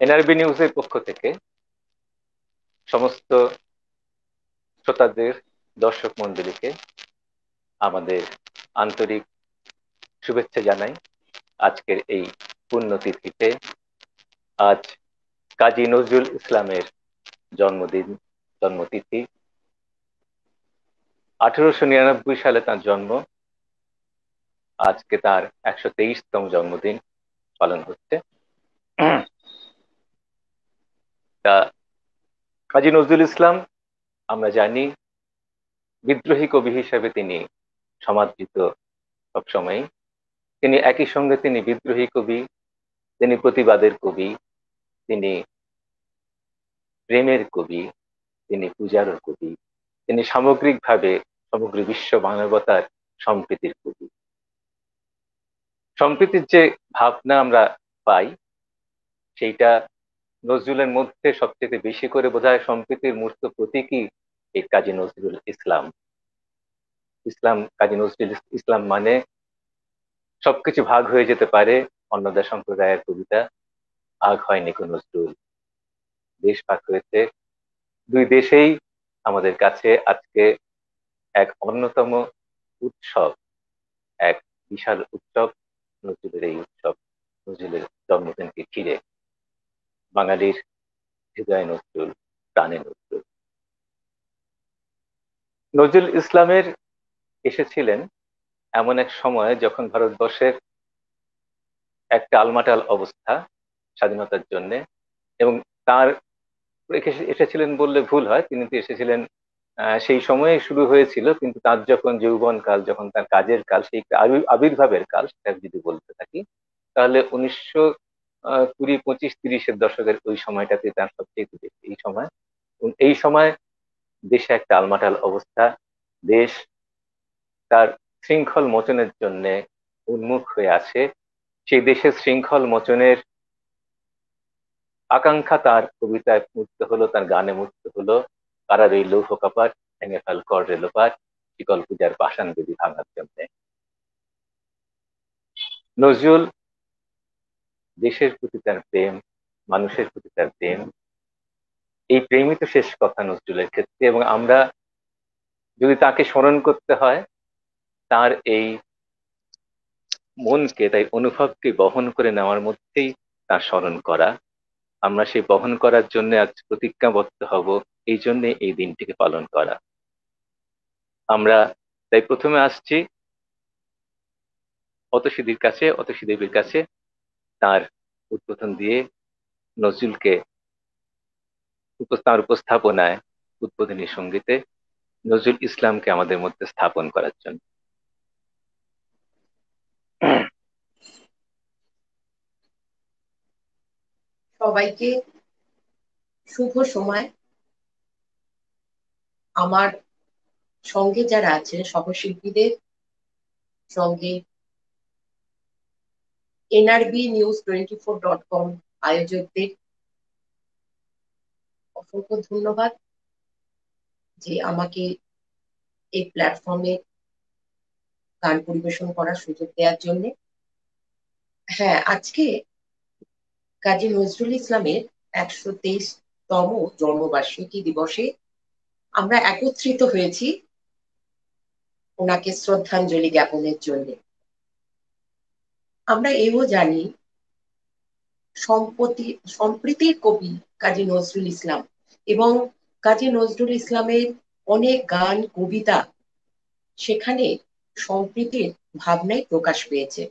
NRB নিউজের পক্ষ থেকে সমস্ত শ্রোতাদের, দর্শক মন্ডলীকে আমাদের আন্তরিক শুভেচ্ছা জানাই। আজকের এই পুণ্যতিথিতে আজ কাজী নজরুল ইসলামের জন্মদিন, জন্মতিথি। 1899 সালে তার জন্ম, আজকে তার 123তম জন্মদিন পালন হচ্ছে। তা কাজী নজরুল ইসলাম আমরা জানি বিদ্রোহী কবি হিসেবে তিনি সমাদৃত সবসময়। তিনি একই সঙ্গে তিনি বিদ্রোহী কবি, তিনি প্রতিবাদের কবি, তিনি প্রেমের কবি, তিনি পূজার কবি, তিনি সামগ্রিকভাবে সমগ্র বিশ্ব মানবতার সম্প্রীতির কবি। সম্প্রীতির যে ভাবনা আমরা পাই, সেইটা নজরুলের মধ্যে সবচেয়ে বেশি করে বোঝায়। সম্প্রীতির মূর্ত প্রতীকী এই কাজী নজরুল ইসলাম। কাজী নজরুল ইসলাম মানে সবকিছু ভাগ হয়ে যেতে পারে, অন্নদা সম্প্রদায়ের কবিতা ভাগ হয়নি কোন নজরুল। দেশ ভাগ হয়েছে, দুই দেশেই আমাদের কাছে আজকে এক অন্যতম উৎসব, এক বিশাল উৎসব, নজরুলের এই উৎসব, নজরুলের জন্মদিনকে ঘিরে। বাঙালির হৃদয় নজরুল, প্রাণে নজরুল। নজরুল ইসলামের এসেছিলেন এমন এক সময় যখন ভারতবর্ষের একটা আলমাটাল অবস্থা স্বাধীনতার জন্য। এবং তার এসেছিলেন বললে ভুল হয়, তিনি তো এসেছিলেন সেই সময়ে শুরু হয়েছিল, কিন্তু তার যখন যৌবন কাল, যখন তার কাজের কাল, সেই আবির্ভাবের কাল, সেটা যদি বলতে থাকি তাহলে 1920, 25, 30-এর দশকের ওই সময়টাতে তার সবচেয়ে বেশি। এই সময় দেশে একটা আলমাটাল অবস্থা। দেশ তার শৃঙ্খল মোচনের জন্য উন্মুখ হয়ে আছে। সেই দেশের শৃঙ্খল মোচনের আকাঙ্ক্ষা তার কবিতায় মূর্ত হলো, তার গানে মূর্ত হলো। কারার এই লৌহ কপাট, ভেঙে ফেল কর রেলোপাট, শিকল পূজার পাষাণ বেদি ভাঙার জন্য। নজরুল দেশের প্রতি তার প্রেম, মানুষের প্রতি তার প্রেম, এই প্রেমই তো শেষ কথা নজরুলের ক্ষেত্রে। এবং আমরা যদি তাকে স্মরণ করতে হয়, তার এই মনকে, তাই অনুভবকে বহন করে নেওয়ার মধ্যেই তার স্মরণ করা। আমরা সেই বহন করার জন্য আজ প্রতিজ্ঞাবদ্ধ হব, এই জন্য এই দিনটিকে পালন করা। আমরা তাই প্রথমে আসছি অতসী দেবীর কাছে, তার উদ্বোধন দিয়ে নজরুলকে তার উপস্থাপনায়, উদ্বোধনী সঙ্গীতে নজরুল ইসলামকে আমাদের মধ্যে স্থাপন করার জন্য। সবাইকে শুভ সময়। আমার সঙ্গে যারা আছেন সহশিল্পীদের সঙ্গে NRBnews24.com আয়োজকদের অসংখ্য ধন্যবাদ যে আমাকে এই প্ল্যাটফর্মে গান পরিবেশন করার সুযোগ দেওয়ার জন্য। হ্যাঁ, আজকে কাজী নজরুল ইসলামের 123তম জন্মবার্ষিকী দিবসে আমরা একত্রিত হয়েছি ওনাকে শ্রদ্ধাঞ্জলি জ্ঞাপনের জন্য। আমরা এও জানি সম্প্রীতির কবি কাজী নজরুল ইসলাম, এবং কাজী নজরুল ইসলামের অনেক গান, কবিতা সেখানে সম্প্রীতির ভাবনাই প্রকাশ পেয়েছে।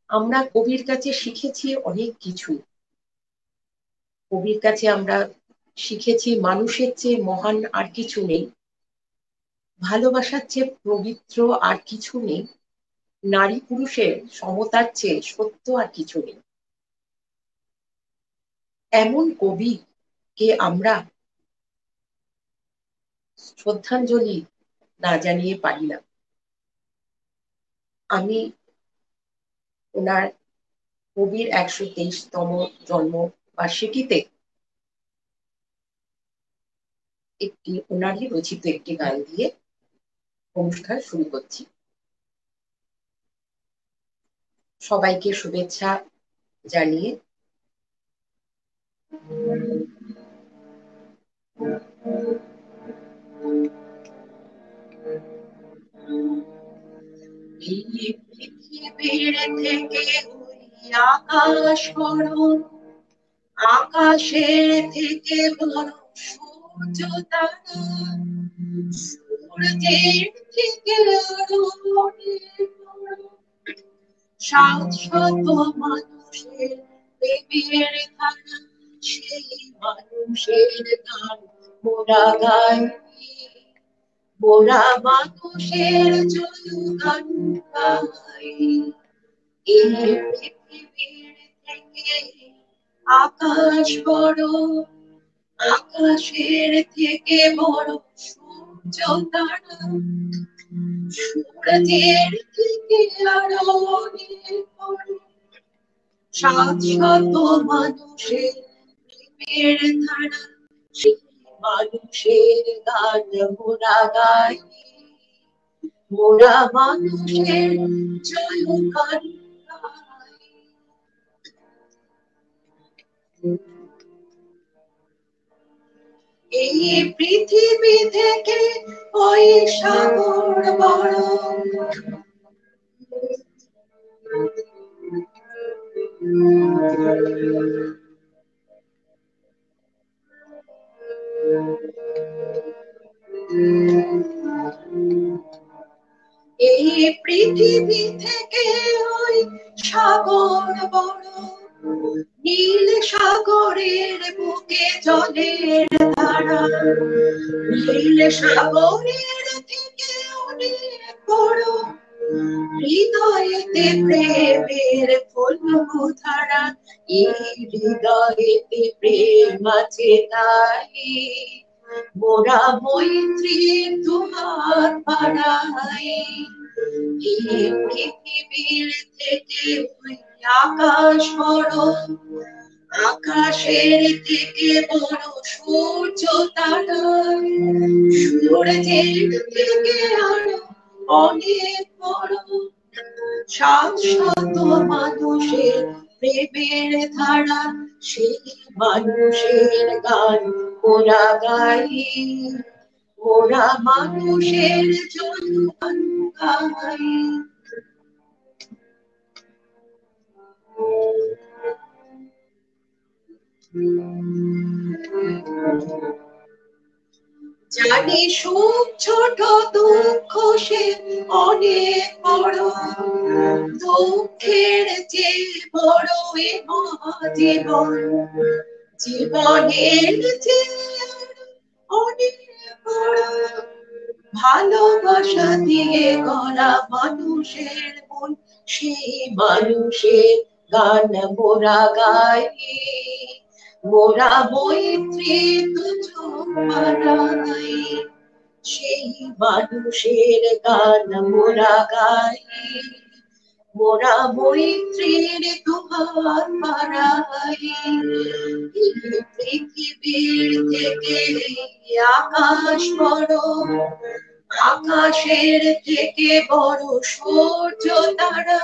আমরা কবির কাছে শিখেছি অনেক কিছু। কবির কাছে আমরা শিখেছি মানুষের চেয়ে মহান আর কিছু নেই, ভালোবাসার চেয়ে পবিত্র আর কিছু নেই, নারী পুরুষের সমতার চেয়ে সত্য আর কিছু নেই। এমন কবিকে আমরা শ্রদ্ধাঞ্জলি না জানিয়ে পারি না। আমি ওনার কবির 123তম জন্মবার্ষিকীতে ওনারই রচিত একটি গান দিয়ে অনুষ্ঠান শুরু করছি। সবাইকে শুভেচ্ছা জানিয়ে এই পৃথিবীর থেকে ওই আকাশ বড়, আকাশের থেকে বড় সূর্য তারা, সূর্যের থেকে আরো অনেক বড়, সাত শত মানুষের প্রেমের ধারা, সেই মানুষের গান মোরা গাই, মোরা মানুষের জয়গান গাই। এই পৃথিবীর থেকে আকাশ বড়, আকাশের থেকে বড় সূর্য তারা, সূর্যের থেকে আরো অনেক বড়, সাত শত মানুষের প্রেমের ধারা, সেই মানুষের গান মোরা গাই, মোরা মানুষের জয়গান গাই। এই পৃথিবী থেকে ওই সাগর বড়, এই পৃথিবী থেকে ওই সাগর বড়, নীল সাগরের বুকে জলের ধারা, নীল সাগরের থেকে অনেক বড়, হৃদয়েতে প্রেমের ফলধারা, এই হৃদয়েতে প্রেম আছে তাই, মোরা মৈত্রীর দুহাত বাড়াই। এই পৃথিবীর থেকে ওই আকাশ বড়, আকাশের থেকে বড় সূর্য তারা, সূর্যের থেকে আরো অনেক বড়, সাত শত মানুষের প্রেমের ধারা, সেই মানুষের গান মোরা গাই, মোরা মানুষের জয়গান গাই। জানি সুখ ছোট, দুঃখ সে অনেক বড়, দুঃখের যে বড় এ মহাজীবন, জীবনের যে অনেক বড়, ভালোবাসা দিয়ে গড়া মানুষের মন, সেই মানুষের গান মোরা গাই, মোরা মৈত্রীর দুজন বাড়াই, সেই মানুষের গান মোরা গাই, মোরা মৈত্রীর দুহাত বাড়াই। এই পৃথিবীর থেকে আকাশ বড়, আকাশের থেকে বড় সূর্য তারা,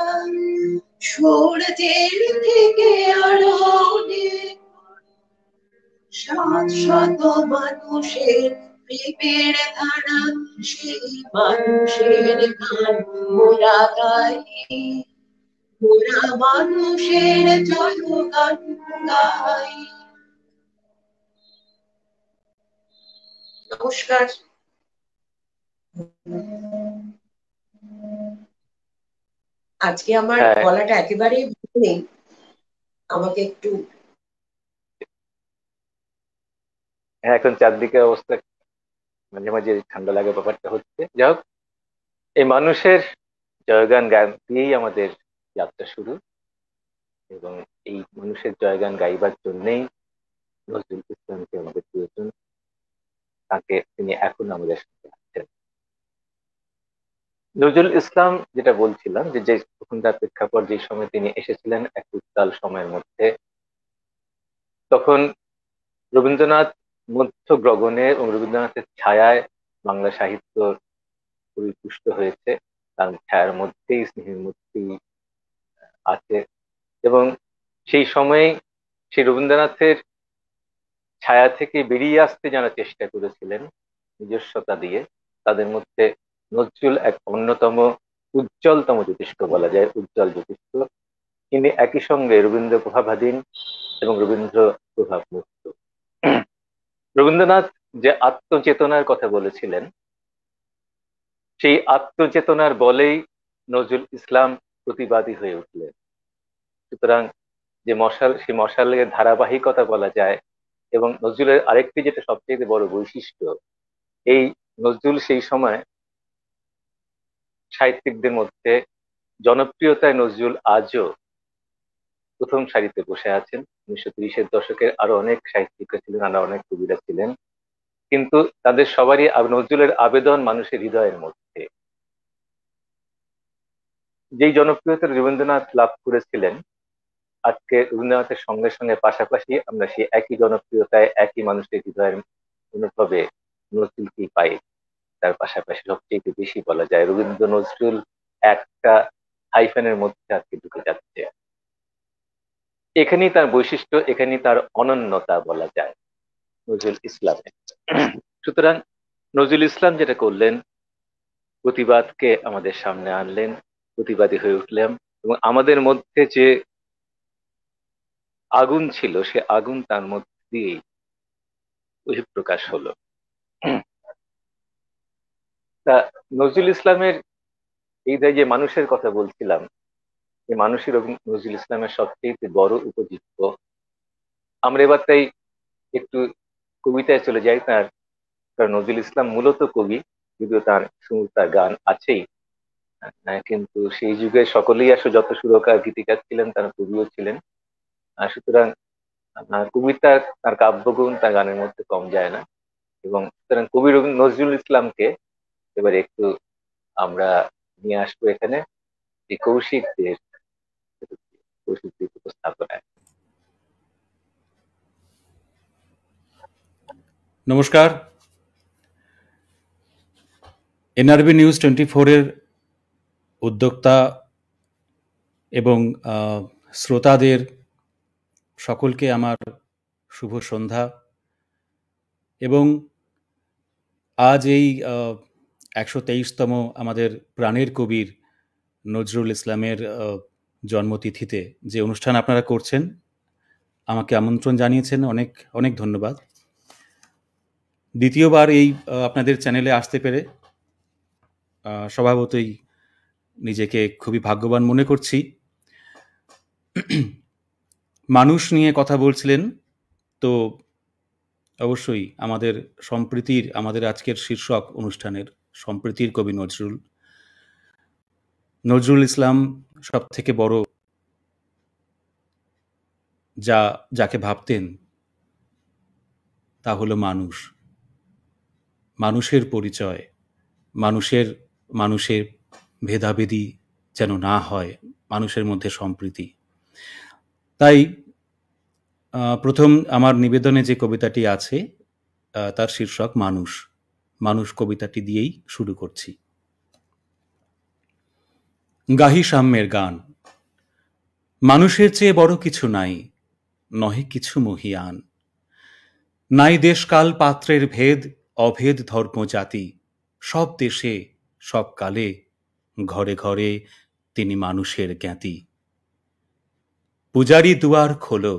সূর্যের থেকে আরো অনেক, সাত শত মানুষের প্রেমের ধারা, সেই মানুষের গান মোরা গাই, মোরা মানুষের জয়গান গাই। নমস্কার। আজকে আমার গলাটা একেবারেই ভালো নেই, আমাকে একটু এখন চারদিকে অবস্থা মাঝে মাঝে ঠান্ডা লাগে, ব্যাপারটা হচ্ছে। যাই হোক, এই মানুষের জয়গান গান দিয়েই আমাদের যাত্রা শুরু, এবং এই মানুষের জয়গান গাইবার জন্যেই নজরুল ইসলামকে আমাদের প্রয়োজন, তাকে তিনি এখন আমাদের সাথে আছেন। নজরুল ইসলাম, যেটা বলছিলাম, যে তখনকার প্রেক্ষাপট, যে সময় তিনি এসেছিলেন এক উত্তাল সময়ের মধ্যে, তখন রবীন্দ্রনাথ মধ্য গগনে এবং রবীন্দ্রনাথের ছায়ায় বাংলা সাহিত্য পরিপুষ্ট হয়েছে, তার ছায়ার মধ্যেই, স্নেহের মধ্যেই আছে। এবং সেই সময়ে সেই রবীন্দ্রনাথের ছায়া ছায়া থেকে বেরিয়ে আসতে যারা চেষ্টা করেছিলেন নিজস্বতা দিয়ে, তাদের মধ্যে নজরুল এক অন্যতম উজ্জ্বলতম জ্যোতিষ্ক বলা যায়, উজ্জ্বল জ্যোতিষ্ক। তিনি একই সঙ্গে রবীন্দ্র প্রভাবাধীন এবং রবীন্দ্র প্রভাব মুক্ত। রবীন্দ্রনাথ যে আত্মচেতনার কথা বলেছিলেন, সেই আত্মচেতনার বলেই নজরুল ইসলাম প্রতিবাদী হয়ে উঠলেন। সুতরাং যে মশাল, সেই মশালের ধারাবাহিকতা বলা যায়। এবং নজরুলের আরেকটি যেটা সবচেয়ে বড় বৈশিষ্ট্য, এই নজরুল সেই সময় সাহিত্যিকদের মধ্যে জনপ্রিয়তায় নজরুল আজও প্রথম সারিতে বসে আছেন। 1930-এর দশকের আরো অনেক সাহিত্যিকরা ছিলেন, আরো অনেক কবিরা ছিলেন, কিন্তু তাদের সবারই নজরুলের আবেদন মানুষের হৃদয়ের মধ্যে। যেই জনপ্রিয়তা রবীন্দ্রনাথ লাভ করেছিলেন, আজকে রবীন্দ্রনাথের সঙ্গে সঙ্গে পাশাপাশি আমরা সেই একই জনপ্রিয়তায়, একই মানুষের হৃদয়ের অনুভবে নজরুলকে পাই। তার পাশাপাশি সবচেয়ে বেশি বলা যায় রবীন্দ্র নজরুল একটা হাইফেনের মধ্যে আজকে ঢুকে যাচ্ছে। এখানেই তার বৈশিষ্ট্য, এখানেই তার অনন্যতা বলা যায় নজরুল ইসলামের। সুতরাং নজরুল ইসলাম যেটা করলেন, প্রতিবাদকে আমাদের সামনে আনলেন, প্রতিবাদী হয়ে উঠলাম, এবং আমাদের মধ্যে যে আগুন ছিল সে আগুন তার মধ্যে দিয়েই বহিঃপ্রকাশ হলো। তা নজরুল ইসলামের এই যে মানুষের কথা বলছিলাম, এই মানুষের নজরুল ইসলামের সবচেয়ে বড় উপজীব্য। আমরা এবার তাই একটু কবিতায় চলে যাই। কারণ নজরুল ইসলাম মূলত কবি, যদিও তার সুর, তার গান আছেই, কিন্তু সেই যুগে সকলেই আসলে যত সুরকার গীতিকার ছিলেন তারা কবিও ছিলেন। সুতরাং কবিতা, তার কাব্যগুণ তার গানের মধ্যে কম যায় না। এবং সুতরাং কবি নজরুল ইসলামকে এবারে একটু আমরা নিয়ে আসবো এখানে এই কৌশিকদের উপস্থাপনায়। নমস্কার। এনআরবি নিউজ 24-এর উদ্যোক্তা এবং শ্রোতাদের সকলকে আমার শুভ সন্ধ্যা। এবং আজ এই 123তম আমাদের প্রাণের কবির নজরুল ইসলামের জন্মতিথিতে যে অনুষ্ঠান আপনারা করছেন, আমাকে আমন্ত্রণ জানিয়েছেন, অনেক অনেক ধন্যবাদ। দ্বিতীয়বার এই আপনাদের চ্যানেলে আসতে পেরে স্বভাবতই নিজেকে খুবই ভাগ্যবান মনে করছি। মানুষ নিয়ে কথা বলছিলেন, তো অবশ্যই আমাদের সম্প্রীতির, আমাদের আজকের শীর্ষক অনুষ্ঠানের সম্প্রীতির কবি নজরুল ইসলাম সব থেকে বড় যাকে ভাবতেন তা হলো মানুষ, মানুষের পরিচয়, মানুষের ভেদাভেদি যেন না হয়, মানুষের মধ্যে সম্প্রীতি। তাই প্রথম আমার নিবেদনে যে কবিতাটি আছে তার শীর্ষক মানুষ। মানুষ কবিতাটি দিয়েই শুরু করছি। গাহি সাম্যের গান। মানুষের চেয়ে বড় কিছু নাই, নহে কিছু মহিয়ান। নাই দেশকাল পাত্রের ভেদ, অভেদ ধর্ম জাতি। সব দেশে সব কালে ঘরে ঘরে তিনি মানুষের জ্ঞাতি। পূজারি দুয়ার খোলো,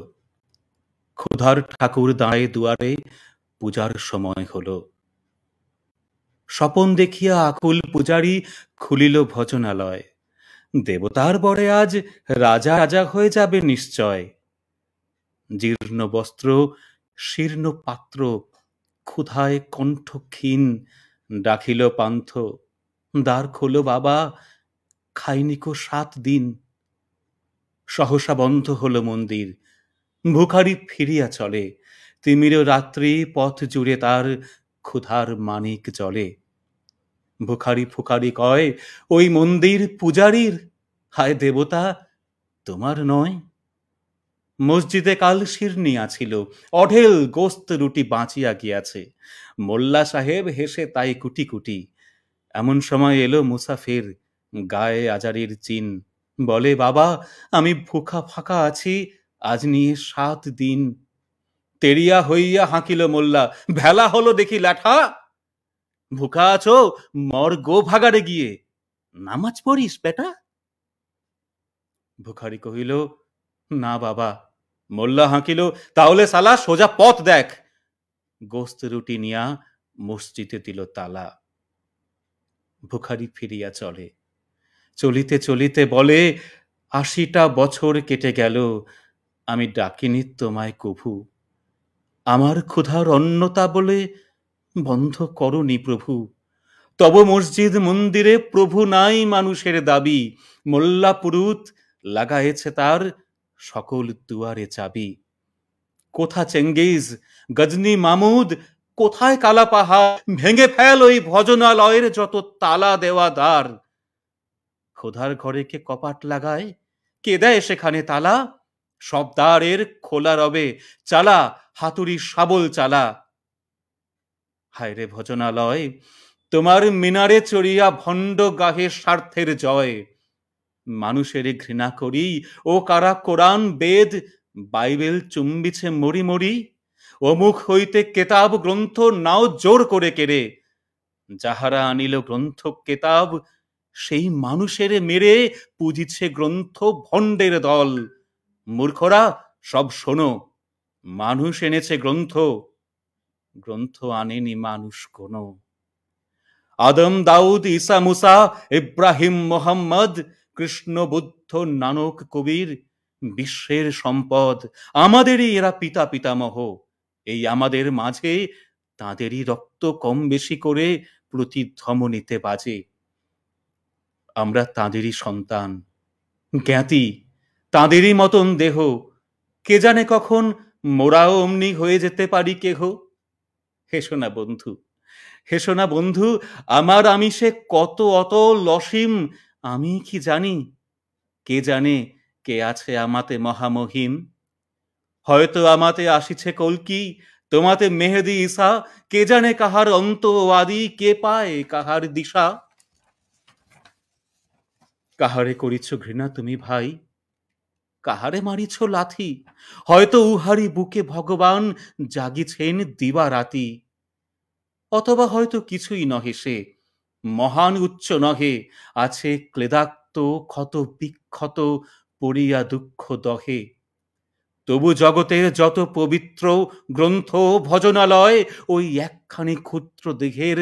ক্ষুধার ঠাকুর দাঁড়ে দুয়ারে, পূজার সময় হলো। স্বপন দেখিয়া আকুল পূজারি খুলিল ভজনালয়। দেবতার বরে আজ রাজা রাজা হয়ে যাবে নিশ্চয়। জীর্ণ বস্ত্র, শীর্ণ পাত্র, ক্ষুধায় কণ্ঠ ক্ষীণ, ডাকিল পান্থ, দ্বার খোলো বাবা, খাইনিকো 7 দিন। সহসা বন্ধ হলো মন্দির, ভুখারি ফিরিয়া চলে। তিমির রাত্রি পথ জুড়ে তার ক্ষুধার মানিক জলে। ভুখারি ফুকারি কয়, ওই মন্দির পূজারীর, হায় দেবতা তোমার নয়। মসজিদে কাল শিরনি আছিল, অঢেল গোস্ত রুটি বাঁচিয়া গিয়াছে। মোল্লা সাহেব হেসে তাই কুটি কুটি। এমন সময় এলো মুসাফির, গায়ে আজারির চিন। বলে বাবা আমি ভুখা ফাঁকা আছি, আজ নিয়ে 7 দিন। তেরিয়া হইয়া হাঁকিল মোল্লা, ভেলা হলো দেখি ল্যাঠা। ভুকা আছো, মর গো ভাগাড়ে গিয়ে, নামাজ পড়িস বেটা? ভুখারি কহিল, না বাবা। মোল্লা হাঁকিল, তাহলে সালা সোজা পথ দেখ। গোস্ত রুটি নিয়া মসজিদে দিল তালা। ভুখারি ফিরিয়া চলে, চলিতে চলিতে বলে, ৮০টা বছর কেটে গেল, আমি ডাকিনি তোমায় কভু। আমার ক্ষুধার অন্নতা বলে বন্ধ করনি প্রভু। তব মসজিদ মন্দিরে প্রভু নাই মানুষের দাবি। মোল্লা পুরুত লাগায়েছে তার সকল দুয়ারে চাবি। কোথা চেঙ্গিজ, গজনী মামুদ, কোথায় কালা পাহাড়? ভেঙে ফেল ওই ভজনালয়ের যত তালা দেওয়া দ্বার। খোদার ঘরে কে কপাট লাগায়, কে দেয় সেখানে তালা? সব দ্বারের খোলা রবে, চালা হাতুড়ি শাবল চালা। হায় রে ভজনালয়, তোমার মিনারে চড়িয়া ভণ্ড গাহে স্বার্থের জয়। মানুষের ঘৃণা করি, ও কারা কোরআন বেদ বাইবেল চুম্বিছে মরি মরি। অমুখ হইতে কেতাব গ্রন্থ নাও জোর করে কেড়ে। যাহারা আনিল গ্রন্থ কেতাব, সেই মানুষের মেরে পুজিছে গ্রন্থ ভণ্ডের দল। মূর্খরা সব শোনো, মানুষ এনেছে গ্রন্থ, গ্রন্থ আনেনি মানুষ কোনো। আদম দাউদ ঈসা মুসা ইব্রাহিম মোহাম্মদ, কৃষ্ণ বুদ্ধ নানক কবির বিশ্বের সম্পদ। আমাদেরই এরা পিতা পিতামহ। এই আমাদের মাঝে তাঁদেরই রক্ত কম বেশি করে প্রতি ধমনীতে বাজে। আমরা তাঁদেরই সন্তান, জ্ঞাতি, তাঁদেরই মতন দেহ। কে জানে কখন মোরাও অমনি হয়ে যেতে পারি কেহ। হেসো না বন্ধু, হেসো না বন্ধু, আমার আমিষে কত অতল অসীম আমি কি জানি। কে জানে কে আছে আমাতে মহামহিম। হয়তো আমাতে আসিছে কল্কি, তোমাতে মেহেদি ঈসা। কে জানে কাহার অন্ত ও আদি, কে পায় কাহার দিশা। কাহারে করিছ ঘৃণা তুমি ভাই, কাহারে মারিছ লাথি? হয়তো উহারি বুকে ভগবান জাগিছেন দিবা রাতি। অথবা হয়তো কিছুই নহে সে, মহান উচ্চ নহে, আছে ক্লেদাক্ত ক্ষত বিক্ষত পড়িয়া দুঃখ দহে। তবু জগতের যত পবিত্র গ্রন্থ ভজনালয়, ওই একখানি ক্ষুদ্র দেহের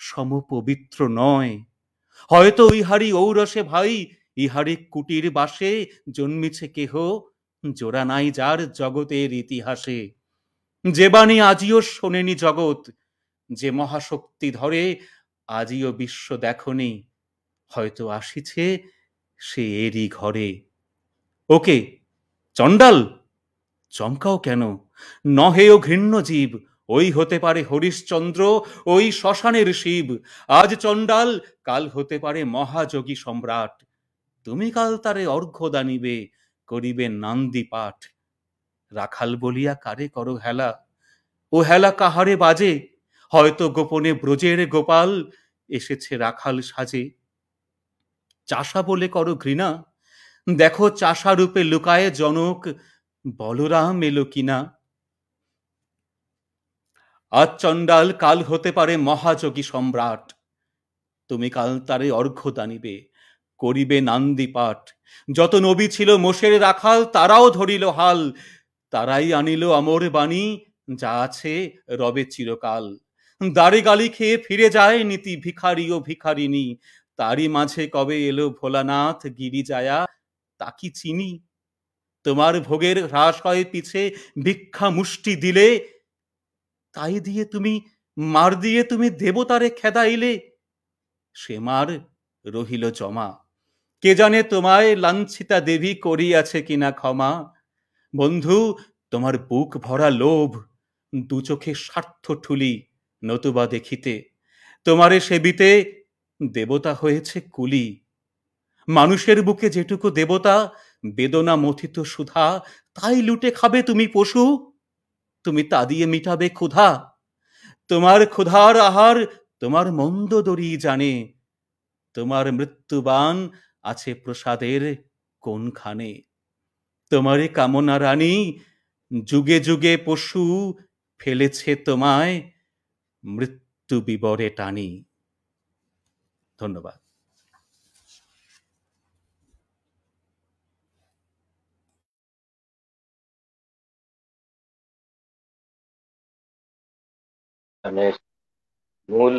সমপবিত্র নয়। হয়তো ইহারি ঔরসে ভাই, ইহারি কুটির বাসে জন্মিছে কেহ, জোড়া নাই যার জগতের ইতিহাসে। যে বাণী আজিও শোনেনি জগৎ, যে মহাশক্তি ধরে আজিও বিশ্ব দেখনি, হয়তো আসিছে সে এরই ঘরে। ওকে চণ্ডাল, চমকাও কেন? নহে ও ঘৃণ্য জীব, ওই হতে পারে হরিশ্চন্দ্র, ওই শ্মশানের শিব। আজ চণ্ডাল, কাল হতে পারে মহাযোগী সম্রাট। তুমি কাল তারে অর্ঘ্য দানিবে, করিবে নান্দি পাঠ। রাখাল বলিয়া কারে করো হেলা, ও হেলা কাহারে বাজে? হয়তো গোপনে ব্রজের গোপাল এসেছে রাখাল সাজে। চাষা বলে করো ঘৃণা, দেখো চাষা রূপে লুকায়ে জনক বলরাম এলো কিনা। আজ চণ্ডাল, কাল হতে পারে মহাযোগী সম্রাট। তুমি কাল তারে অর্ঘ্য দানিবে, করিবে নান্দি পাঠ। যত নবী ছিল মোষের রাখাল, তারাও ধরিল হাল। তারাই আনিল অমর বাণী, যা আছে রবে চিরকাল। দাড়ি গালি খেয়ে ফিরে যায় নীতি ভিখারি ও ভিখারিনী। তারই মাঝে কবে এলো ভোলানাথ গিরিজায়া, তা কি চিনি? তোমার ভোগের হ্রাস হয় পিছে ভিক্ষা মুষ্টি দিলে, তাই দিয়ে তুমি মার দিয়ে তুমি দেবতারে খেদাইলে। সে মার রহিল জমা, কে জানে তোমায় লাঞ্ছিতা দেবী করিয়াছে কিনা ক্ষমা। বন্ধু, তোমার বুক ভরা লোভ, দু চোখে স্বার্থ ঠুলি, নতুবা দেখিতে তোমারে সেবিতে দেবতা হয়েছে কুলি। মানুষের বুকে যেটুকু দেবতা, বেদনা মথিত সুধা, তাই লুটে খাবে তুমি পশু। তুমি তা দিয়ে মিটাবে ক্ষুধা? তোমার ক্ষুধার আহার তোমার মন্দ দরি জানে। তোমার মৃত্যুবান আছে প্রসাদের কোনখানে। তোমারে কামনা রানী যুগে যুগে পশু ফেলেছে তোমায় মৃত্যু বিবরে টানি। ধন্যবাদ। গানের মূল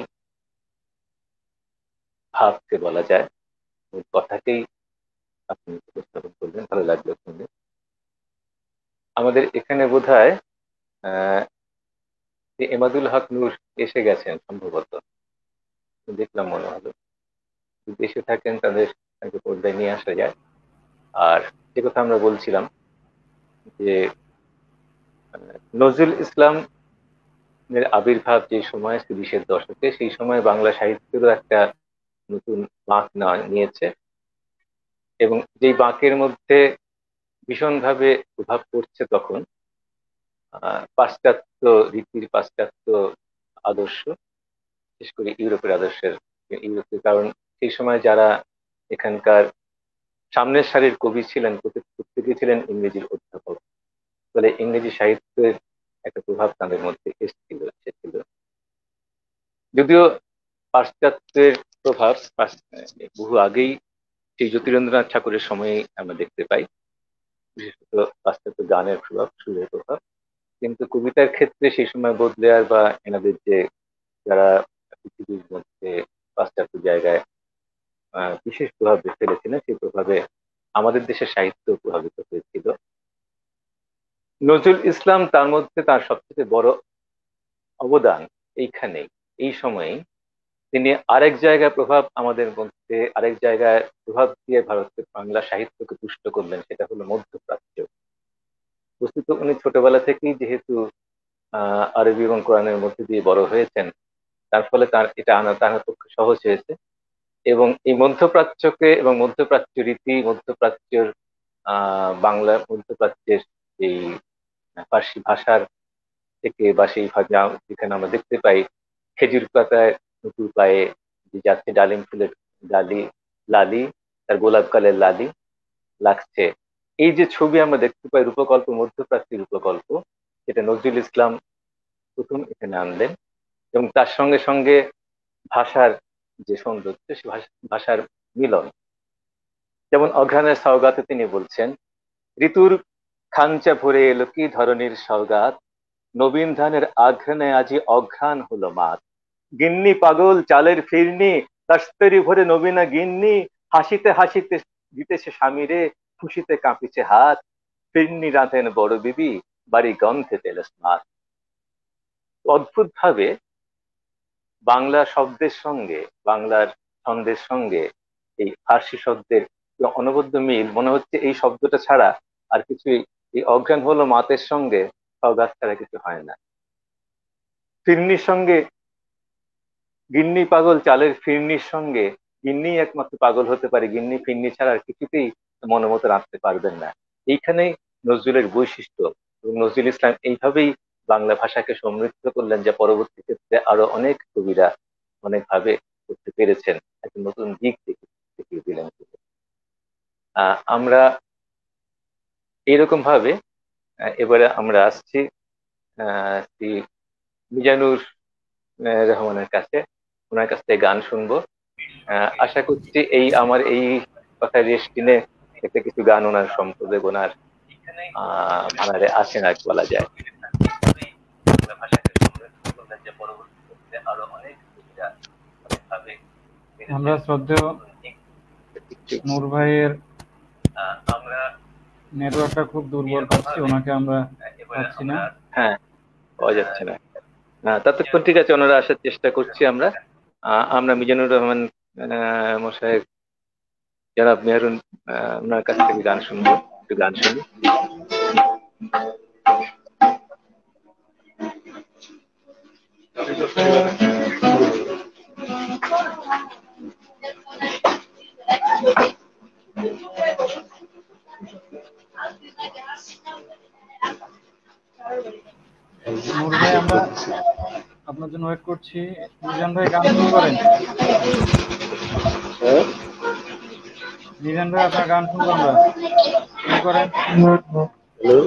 ভাবকে বলা যায়, মূল কথাকেই আপনি উপস্থাপন করবেন, ভালো লাগলো শুনে। আমাদের এখানে বোধহয় এমাদুল হক নূর এসে গেছেন সম্ভবত, দেখলাম মনে হলো। যদি এসে থাকেন তাদের তাকে পর্দায় নিয়ে আসা যায়। আর যে কথা আমরা বলছিলাম যে নজরুল ইসলাম এর আবির্ভাব যে সময় 30-এর দশকে, সেই সময় বাংলা সাহিত্যেরও একটা নতুন বাঁক নিয়েছে, এবং যেই বাঁকের মধ্যে ভীষণভাবে প্রভাব পড়ছে তখন পাশ্চাত্য রীতির, পাশ্চাত্য আদর্শ, বিশেষ করে ইউরোপের আদর্শের। ইউরোপের কারণ সেই সময় যারা এখানকার সামনের সারির কবি ছিলেন, প্রত্যেকেই ছিলেন ইংরেজির অধ্যাপক, ফলে ইংরেজি সাহিত্যের একটা প্রভাব তাদের মধ্যে এসেছিল। যদিও পাশ্চাত্যের প্রভাব বহু আগেই সেই জ্যোতিরেন্দ্রনাথ ঠাকুরের সময়ে আমরা দেখতে পাই, বিশেষত পাশ্চাত্য গানের প্রভাব, সুরের প্রভাব। কিন্তু কবিতার ক্ষেত্রে সেই সময় বোদলেয়ার বা এনাদের যে যারা পৃথিবীর মধ্যে পাশ্চাত্য জায়গায় বিশেষ প্রভাব ফেলেছিলেন, সেই প্রভাবে আমাদের দেশের সাহিত্য প্রভাবিত হয়েছিল। নজরুল ইসলাম তার মধ্যে তার সবচেয়ে বড় অবদান এইখানেই, এই সময়েই তিনি আরেক জায়গায় প্রভাব আমাদের মধ্যে, আরেক জায়গায় প্রভাব দিয়ে ভারতের বাংলা সাহিত্যকে পুষ্ট করলেন, সেটা হলো মধ্যপ্রাচ্য। বস্তুত উনি ছোটবেলা থেকেই যেহেতু আরবি এবং কোরআনের মধ্যে দিয়ে বড় হয়েছেন, তার ফলে তার এটা আনা তার পক্ষে সহজ হয়েছে। এবং এই মধ্যপ্রাচ্যকে এবং মধ্যপ্রাচ্য রীতি, মধ্যপ্রাচ্যের বাংলা, মধ্যপ্রাচ্যের এই ফার্সি ভাষার থেকে বা সেই ভাষা যেখানে আমরা দেখতে পাই খেজুর পাতায় নতুন পায়ে যে যাচ্ছে ডালিম ফুলের ডালি লালি, তার গোলাপ কালের লালি লাগছে, এই যে ছবি আমরা দেখতে পাই রূপকল্প, মধ্যপ্রাচ্যের রূপকল্প, সেটা নজরুল ইসলাম প্রথম এখানে আনলেন। এবং তার সঙ্গে সঙ্গে ভাষার যে সৌন্দর্য, সে ভাষার মিলন। যেমন অঘ্রাণের সওগাতে তিনি বলছেন, ঋতুর খাঞ্চা ভরে এলো কি ধরনীর সওগাত, নবীন ধানের আঘ্রাণে আজি অঘ্রাণ হলো মাত। গিন্নি পাগল চালের ফিরনি, কাস্তরি ভরে নবীনা গিন্নি, হাসিতে হাসিতে দিতেছে স্বামীরে, খুশিতে কাঁপিছে হাত। ফিরনি রাঁধেন বড় বিবি, বাড়ি গন্ধে তেলে স্নাত। অদ্ভুত ভাবে বাংলা শব্দের সঙ্গে, বাংলার ছন্দের সঙ্গে এই ফার্সি শব্দের অনবদ্য মিল, মনে হচ্ছে এই শব্দটা ছাড়া আর কিছুই, এই অজ্ঞান হলো মাতের সঙ্গে সওগাত ছাড়া কিছু হয় না। ফিরনির সঙ্গে গিন্নি পাগল চালের ফিরনির সঙ্গে গিন্নি একমাত্র পাগল হতে পারে, গিন্নি ফিরনি ছাড়া আর কিছুতেই মনে মতো রাখতে পারবেন না। এইখানেই নজরুলের বৈশিষ্ট্য। এবং নজরুল ইসলাম এইভাবেই বাংলা ভাষাকে সমৃদ্ধ করলেন, যা পরবর্তী ক্ষেত্রে আরো অনেক কবিরা অনেকভাবে করতে পেরেছেন, একটা নতুন দিক দেখিয়ে দিলেন। আমরা এইরকম ভাবে এবারে আমরা আসছি মিজানুর রহমানের কাছে, ওনার কাছ থেকে গান শুনবো। আশা করছি এই আমার এই কথা রেশ কিনে একটা কিছু গান ওনার সম্পর্কে ওনার আনারে আছে না বলা যায়। আমরা শ্রদ্ধেয় নূর ভাইয়ের নেটওয়ার্কটা খুব দুর্বল পাচ্ছি, ওনাকে আমরা পাচ্ছি না। হ্যাঁ, পাওয়া যাচ্ছে না। ততক্ষণ ঠিক আছে, ওনারা আসার চেষ্টা করছি আমরা। আমরা মিজানুর রহমান মশাই, জনাব মেহরুন, ওনার কাছ থেকে গান শুনবো, একটু গান শুনি। নূর ভাই, আমরা আপনার জন্য ওয়েট করছি। মিজান ভাই গান শুরু করেন। মিজান ভাই, আপনার গান শুনবো আমরা, শুরু করেন। হ্যালো।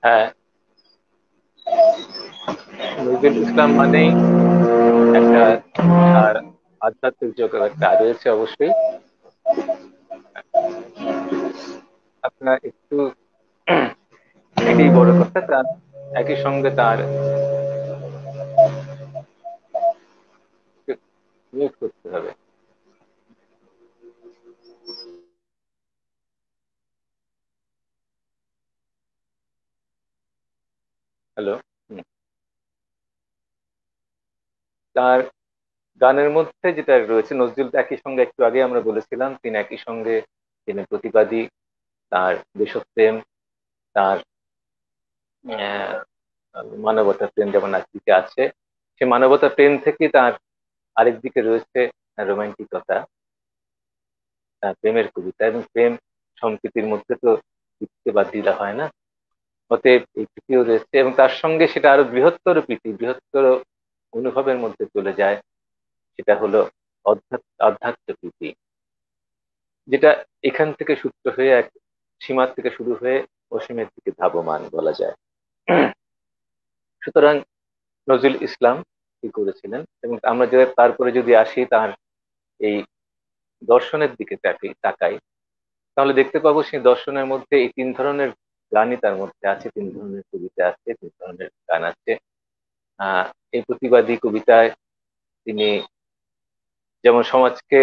হ্যাঁ, নজরুল ইসলাম মানেই একটা তার আধ্যাত্মিক জগৎ একটা রয়েছে অবশ্যই। আপনার একটু এটাই বড় কথা, তার একই সঙ্গে তার মিউট করতে হবে। হ্যালো। তার গানের মধ্যে যেটা রয়েছে, নজরুল একই সঙ্গে একটু আগে আমরা বলেছিলাম তিনি একই সঙ্গে তিনি প্রতিবাদী, তার দেশপ্রেম, তার আহ, মানবতা প্রেম যেমন একদিকে আছে, সে মানবতা প্রেম থেকে তার আরেক দিকে রয়েছে রোমান্টিকতা, তার প্রেমের কবিতা, এবং প্রেম সম্প্রীতির মধ্যে তো দিতে বাদ দিলে হয় না। অতএব এই প্রীতিও রয়েছে, এবং তার সঙ্গে সেটা আরো বৃহত্তর প্রীতি, বৃহত্তর অনুভবের মধ্যে চলে যায়, সেটা হলো আধ্যাত্ম প্রীতি, যেটা এখান থেকে সূত্র হয়ে এক সীমার থেকে শুরু হয়ে অসীমের দিকে ধাবমান বলা যায়। সুতরাং নজরুল ইসলাম কি করেছিলেন, এবং আমরা যদি তারপরে যদি আসি তার এই দর্শনের দিকে তাকাই, তাহলে দেখতে পাবো সেই দর্শনের মধ্যে এই তিন ধরনের গানই তার মধ্যে আছে, তিন ধরনের কবিতা আছে, তিন ধরনের গান আছে। আহ এই প্রতিবাদী কবিতায় তিনি যেমন সমাজকে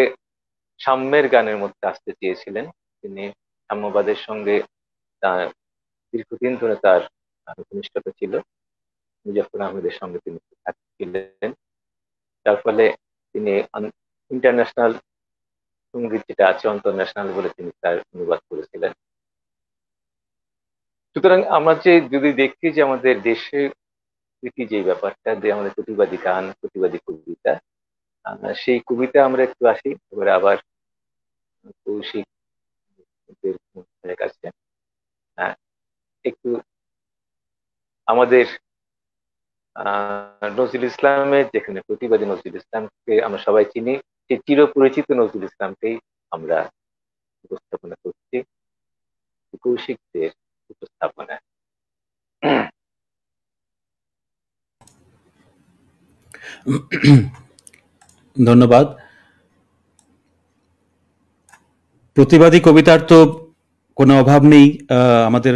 সাম্যের গানের মধ্যে আসতে চেয়েছিলেন, তিনি সাম্যবাদের সঙ্গে তার দীর্ঘদিন ধরে তার ঘনিষ্ঠতা ছিল, মুজাফফর আহমেদের সঙ্গে তিনি থাকছিলেন, যার ফলে তিনি ইন্টারন্যাশনাল সঙ্গীত যেটা আছে অন্তর্ন্যাশনাল বলে তিনি তার অনুবাদ করেছিলেন। সুতরাং আমরা যে যদি দেখি যে আমাদের দেশে প্রীতি যে ব্যাপারটা, যে আমাদের প্রতিবাদী গান, প্রতিবাদী কবিতা, সেই কবিতা আমরা একটু আসি এবারে আবার কৌশিক কাছে। একটু আমাদের নজরুল ইসলামের, যেখানে প্রতিবাদী নজরুল ইসলামকে আমরা সবাই চিনি, সেই চিরপরিচিত নজরুল ইসলামকেই আমরা উপস্থাপনা করছি কৌশিকদের উপস্থাপনায়। ধন্যবাদ। প্রতিবাদী কবিতার তো কোনো অভাব নেই। আমাদের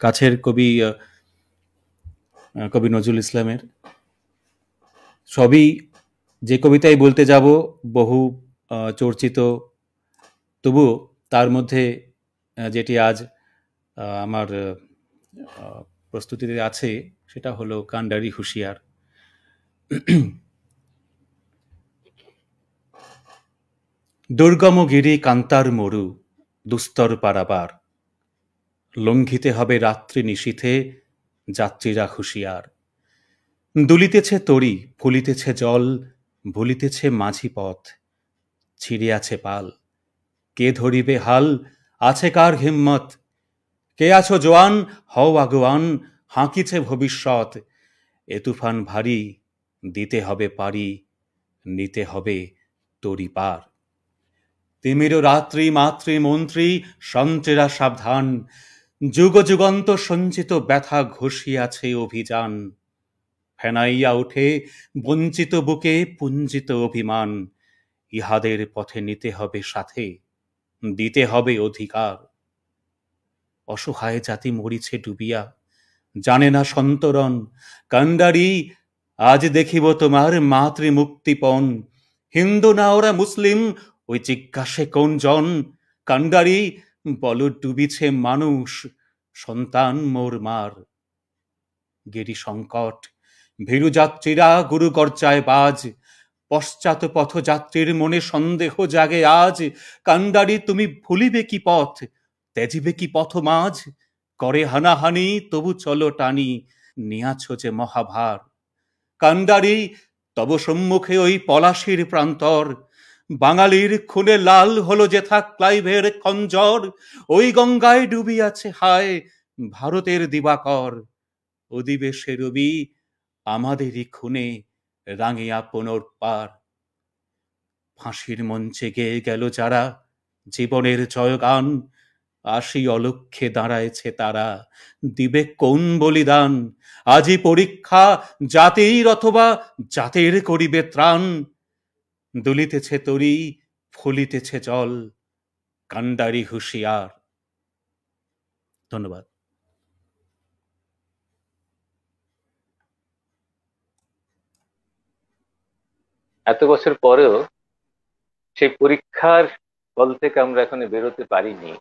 কাছের কবি কবি নজরুল ইসলামের সবই, যে কবিতাই বলতে যাব বহু চর্চিত, তবুও তার মধ্যে যেটি আজ আমার প্রস্তুতিতে আছে সেটা হলো কান্ডারি হুঁশিয়ার। দুর্গম গিরি কান্তার মরু দুস্তর পারাবার, লঙ্ঘিতে হবে রাত্রি নিশীথে যাত্রীরা হুঁশিয়ার। দুলিতেছে তরি, ফুলিতেছে জল, ভুলিতেছে মাঝি পথ, ছিড়িয়াছে পাল, কে ধরিবে হাল, আছে কার হিম্মত, কে আছো জোয়ান, হও আগুয়ান, হাঁকিছে ভবিষ্যৎ, এ তুফান ভারী, দিতে হবে পারি, নিতে হবে তরি পার। তিমির রাত্রি মাতৃ মন্ত্রী সন্ত্রেরা সাবধান, যুগ যুগান্ত সঞ্চিত ব্যথা ঘষিয়াছে অভিযান। ফেনাইয়া উঠে বঞ্চিত বুকে পুঞ্জিত অভিমান, ইহাদের পথে নিতে হবে সাথে, দিতে হবে অধিকার। অসহায় জাতি মরিছে ডুবিয়া, জানে না সন্তরণ, কান্ডারি আজ দেখিব তোমার মাতৃমুক্তিপণ। হিন্দু না ওরা মুসলিম, ওই জিজ্ঞাসে কোন জন, কান্ডারি বল ডুবিছে মানুষ, সন্তান মোর মার। গেরি সংকট, ভীরু যাত্রীরা গুরু গর্জায় বাজ, পশ্চাৎ পথযাত্রীর মনে সন্দেহ জাগে আজ। কান্ডারি তুমি ভুলিবে কি পথ, ত্যাজিবে কি পথ মাঝ? করে হানাহানি তবু চলো টানি, নিয়াছ যে মহাভার। কান্ডারি তব সম্মুখে ওই পলাশির প্রান্তর, বাঙালির খুনে লাল হলো যেথা ক্লাইভের খঞ্জর। ওই গঙ্গায় ডুবিয়াছে হায় ভারতের দিবাকর, অধিবেশে রবি আমাদেরই খুনে রাঙিয়া পুনর্পার। ফাঁসির মঞ্চে গেয়ে গেল যারা জীবনের জয়গান, আসি অলক্ষ্যে দাঁড়ায়ছে তারা, দিবে কোন বলিদান? আজি পরীক্ষা জাতির অথবা জাতের করিবে ত্রাণ। দুলিতেছে তরি, ফলিতেছে জল, কান্ডারি হুঁশিয়ার। ধন্যবাদ। এত বছর পরেও সেই পরীক্ষার ফল থেকে আমরা এখনো বেরোতে পারিনি।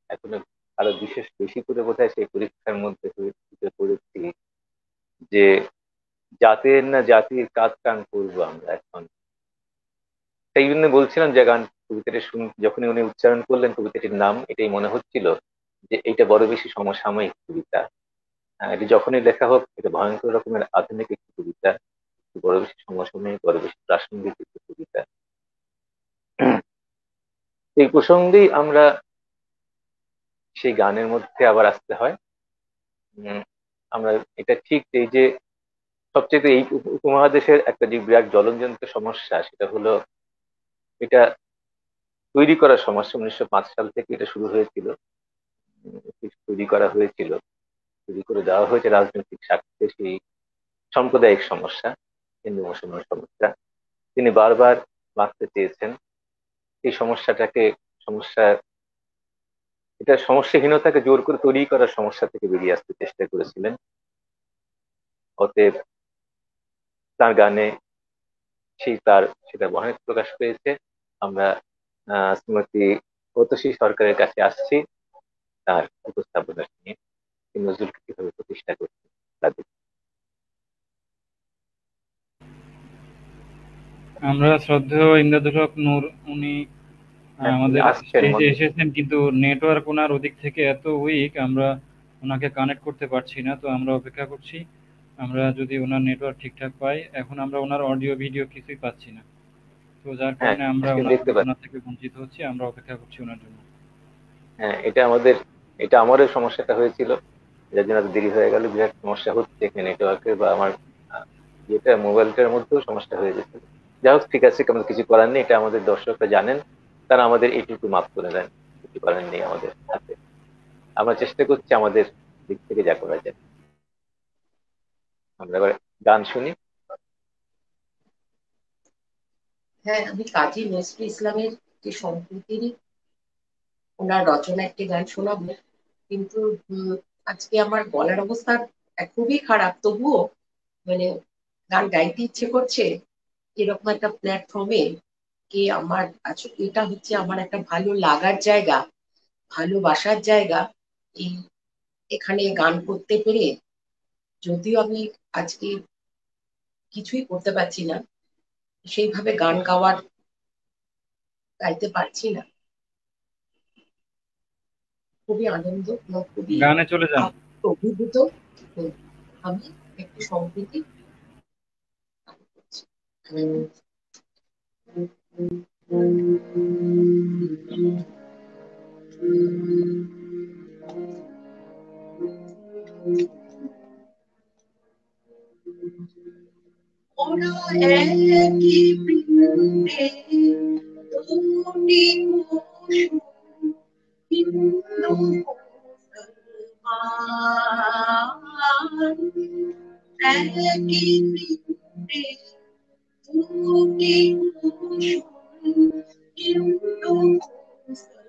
এখনো আরো বিশেষ বেশি করে বোধহয় সেই পরীক্ষার মধ্যে ঢুকে পড়েছি যে জাতের না জাতির কাজ কান করবো আমরা এখন। সেই জন্য বলছিলাম যে গান কবিতাটা যখনই উনি উচ্চারণ করলেন কবিতাটির নাম, এটাই মনে হচ্ছিল যে এটা বড় বেশি সমসাময়িক কবিতা। এটা যখনই লেখা হোক এটা ভয়ঙ্কর রকমের আধুনিক একটি কবিতা, বড় বেশি সমসাময়িক, বড় বেশি প্রাসঙ্গিক একটি কবিতা। এই প্রসঙ্গেই আমরা সেই গানের মধ্যে আবার আসতে হয়। আমরা এটা ঠিক এই যে সবচেয়ে এই উপমহাদেশের একটা যে বিরাট জ্বলনজনিত সমস্যা, সেটা হলো এটা তৈরি করার সমস্যা। 1905 সাল থেকে এটা শুরু হয়েছিল, তৈরি করা হয়েছিল, তৈরি করে দেওয়া হয়েছে রাজনৈতিক স্বার্থে। সেই সাম্প্রদায়িক সমস্যা, হিন্দু মুসলমান সমস্যা তিনি বারবার বাঁধতে চেয়েছেন। এই সমস্যাটাকে সমস্যা এটা সমস্যাহীনতাকে জোর করে তৈরি করার সমস্যা থেকে বেরিয়ে আসতে চেষ্টা করেছিলেন। অতএব তার গানে সেটা বহনের প্রকাশ পেয়েছে। আমরা শ্রীমতী অতসী সরকারের কাছে আসছি তার উপস্থাপনা নিয়ে, নজরুলকে কিভাবে প্রতিষ্ঠা করছে তাদের। আমরা শ্রদ্ধেয় ইমদাদুল হক নূর, উনি আমাদের আসছেন স্টেজে মধ্যে। এসেছেন, কিন্তু নেটওয়ার্ক ওনার ওদিক থেকে এত উইক, আমরা ওনাকে কানেক্ট করতে পারছি না। তো আমরা অপেক্ষা করছি, আমরা যদি ওনার নেটওয়ার্ক ঠিকঠাক পাই। এখন আমরা ওনার অডিও ভিডিও কিছুই পাচ্ছি না, তো যার হ্যাঁ, কারণে আমরা আজকে ওনার দেখতে আলোচনা পাচ্ছি। থেকে বঞ্চিত হচ্ছি। আমরা অপেক্ষা করছি ওনার জন্য। হ্যাঁ, এটা আমারও সমস্যাটা হয়েছিল, যার জন্য এত দেরি হয়ে গেল। বিরাট সমস্যা হচ্ছে এখানে নেটওয়ার্কের, বা আমার যেটা মোবাইলটার মধ্যেও সমস্যা হয়ে গেছে। যাই হোক, ঠিক আছে, আমাদের কিছু করার নেই, এটা আমাদের দর্শকরা জানেন, তারা আমাদের এইটুকু মাফ করে দেন, কিছু করার নেই আমাদের হাতে। আমরা চেষ্টা করছি আমাদের দিক থেকে যা করা যায়। আমরা এবার গান শুনি। হ্যাঁ, আমি কাজী নজরুল ইসলামের যে সম্প্রীতিরই ওনার রচনা একটি গান শোনাবো, কিন্তু আজকে আমার গলার অবস্থা খুবই খারাপ, তবুও মানে গান গাইতে ইচ্ছে করছে। এরকম একটা প্ল্যাটফর্মে কি আমার এটা হচ্ছে আমার একটা ভালো লাগার জায়গা, ভালোবাসার জায়গা। এই এখানে গান করতে পেরে, যদিও আমি আজকে কিছুই করতে পারছি না, সেইভাবে গাইতে পারছি না, খুবই আনন্দ এবং খুবই গানে চলে যান। অভিভূত। আমি একটু সম্প্রীতি গান করছি। ওরা একই বৃন্দে দুটি কুসুম, হিন্দু মুসলমান। একই বৃন্দে দুটি কুসুম, হিন্দু মুসলমান।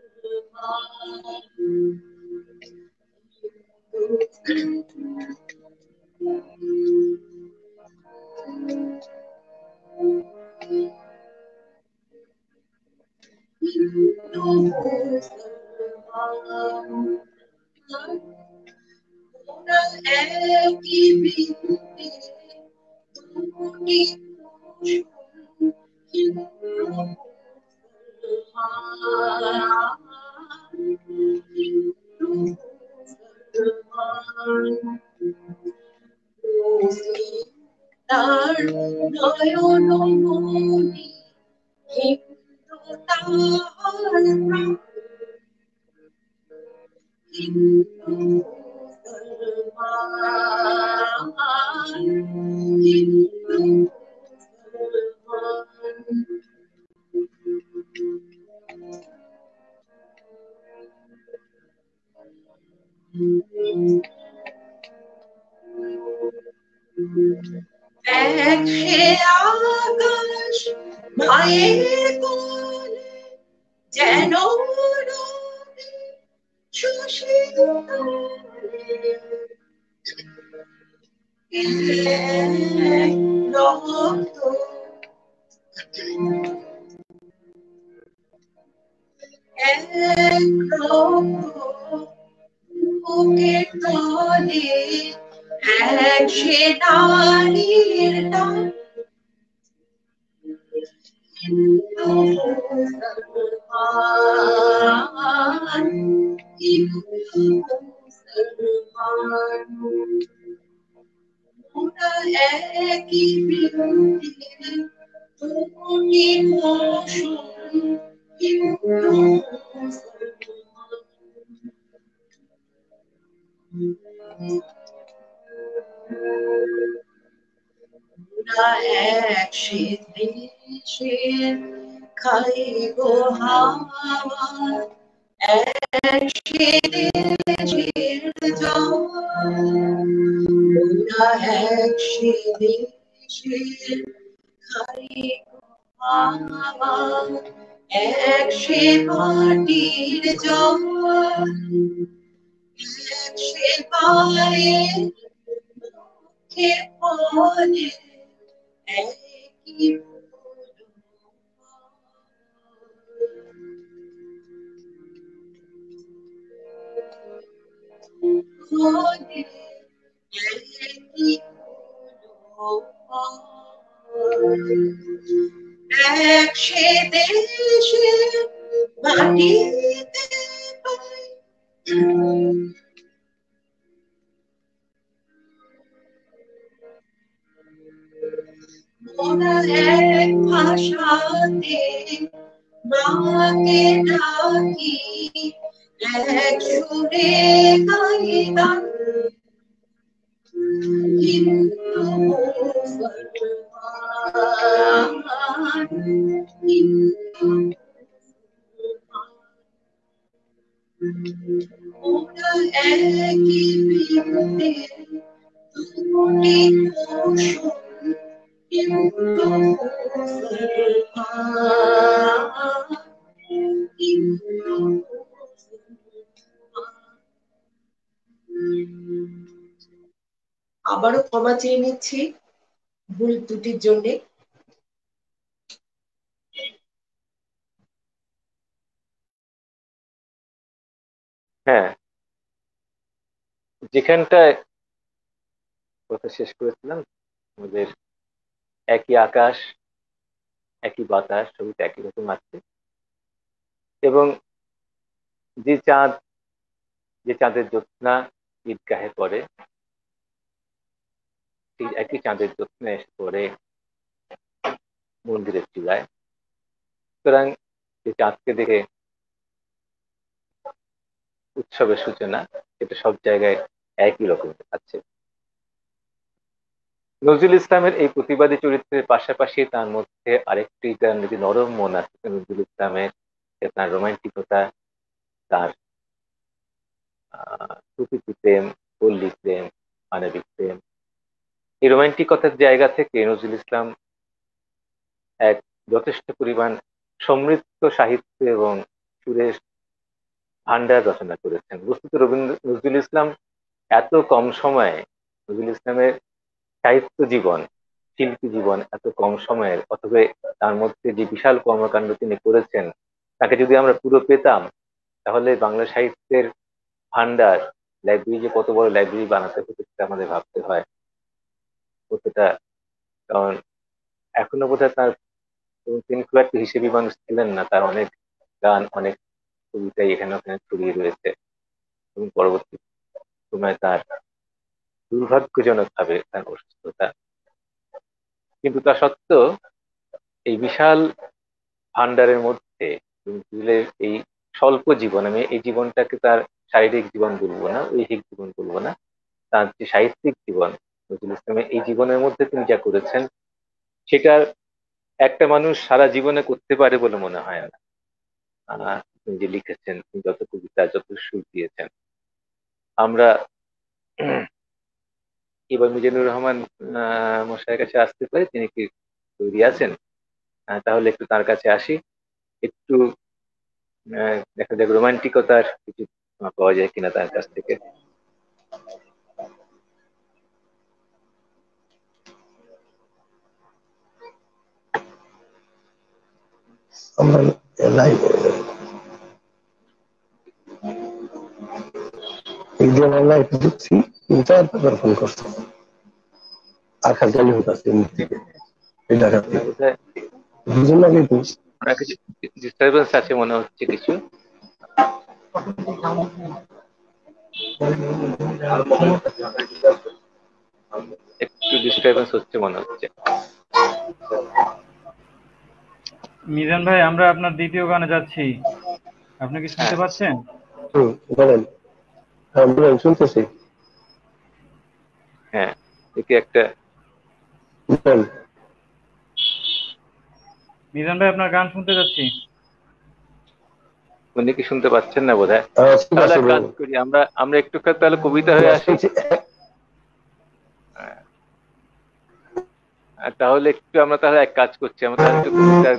ওরা একই বৃন্তে দুটি কুসুম হিন্দু হিন্দু তার নয়ন মনি হিন্দু তার প্রাণ হিন্দু মুসলমান হিন্দু এক সে আকাশ মায়ের কোলে যেন রবি শশীর রক্ত এক রক্ত বুকের তলে এক সে নারীর ডাক হিন্দু মুসলমান হিন্দু মুসলমান ওরা একই বৃন্তে দুটি কুসুম হিন্দু ওরা এক সে দেশের খাই গো হাওয়া এক সে দেশের জল ওরা এক সে দেশের খাই গো হাওয়া এক সে মাটির জল এক সে পায়ের মুখে পড়ে একই পড়ে একই এক সে দেশে মাটিতে পাই ওরা এক ভাষাতে মাকে ডাকি এক সুরে গাই গান হিন্দু মুসলমান হিন্দু ওরা একই বৃন্তে দুটি কুসুম হিন্দু মুসলমান হিন্দু আবারও ক্ষমা চেয়ে নিচ্ছি ভুল ত্রুটির জন্যে। হ্যাঁ, যেখানটায় কথা শেষ করেছিলাম, আমাদের একই আকাশ একই বাতাস ছবিটা একই রকম আছে, এবং যে চাঁদের জ্যোৎস্না ঈদগাহে পড়ে, সেই একই চাঁদের জ্যোৎস্না এসে পড়ে মন্দিরের চূড়ায়। সুতরাং এই চাঁদকে দেখে উৎসবের সূচনা, এটা সব জায়গায় একই রকম আছে। নজরুল ইসলামের এই প্রতিবাদী চরিত্রের পাশাপাশি তার মধ্যে আরেকটি যদি নরম মন আছে নজরুল ইসলামের, তার রোমান্টিকতা, তার প্রকৃতি প্রেম, পল্লী প্রেম, মানবিক প্রেম। এই রোমান্টিকতার জায়গা থেকে নজরুল ইসলাম এক যথেষ্ট পরিমাণ সমৃদ্ধ সাহিত্য এবং সুরের ভান্ডার রচনা করেছেন। বস্তুত নজরুল ইসলাম এত কম সময়ে, নজরুল ইসলামের সাহিত্য জীবন, শিল্পী জীবন এত কম সময়ের, অথবা তার মধ্যে যে বিশাল কর্মকাণ্ড তিনি করেছেন, তাকে যদি আমরা পুরো পেতাম তাহলে বাংলা সাহিত্যের ভান্ডার, লাইব্রেরি যে কত বড় লাইব্রেরি বানাতে হতো সেটা আমাদের ভাবতে হয় কতটা। কারণ এখনো বোধহয় তার, এবং তিনি খুব একটা হিসেবি মানুষ ছিলেন না, তার অনেক গান, অনেক কবিতাই এখানে ওখানে ছড়িয়ে রয়েছে। এবং পরবর্তী সময়ে তার দুর্ভাগ্যজনক ভাবে তার অসুস্থতা, কিন্তু তা সত্ত্বেও এই বিশাল ভান্ডারের মধ্যে নজরুলের এই স্বল্প জীবন, আমি এই জীবনটাকে তার শারীরিক জীবন বলবো না, ঐহিক জীবন বলবো না, তার যে সাহিত্যিক জীবন, নজরুল ইসলামের এই জীবনের মধ্যে তিনি যা করেছেন সেটার একটা মানুষ সারা জীবনে করতে পারে বলে মনে হয় না। তিনি যে লিখেছেন, তিনি যত কবিতা, যত সুর দিয়েছেন। আমরা এবার মিজানুর রহমান মশাইয়ের কাছে আসতে পারি, তিনি কি তৈরি আছেন? তাহলে একটু তার কাছে আসি, একটু দেখা যাক রোমান্টিকতার কিছু পাওয়া যায় কিনা তার কাছ থেকে। আমরা লাইভ দিচ্ছি, ফোন করছে আখার জানি হচ্ছে দুজন লাগে তো কিছু ডিস্টারবেন্স আছে মনে হচ্ছে, কিছু একটু ডিস্টারবেন্স হচ্ছে মনে হচ্ছে। মিজান ভাই, আমরা আপনার দ্বিতীয় গানে যাচ্ছি, আপনি কি শুনতে পাচ্ছেন? বলেন। হ্যাঁ বলেন, শুনতেছি। হ্যাঁ, এটি একটা মিজান ভাই, আপনার গান শুনতে যাচ্ছি। উনি কি শুনতে পাচ্ছেন না বোধহয়? তাহলে কাজ করি, আমরা একটু তাহলে কবিতা হয়ে আসি। তাহলে একটু আমরা তাহলে এক কাজ করছি, আমরা তাহলে একটু কবিতা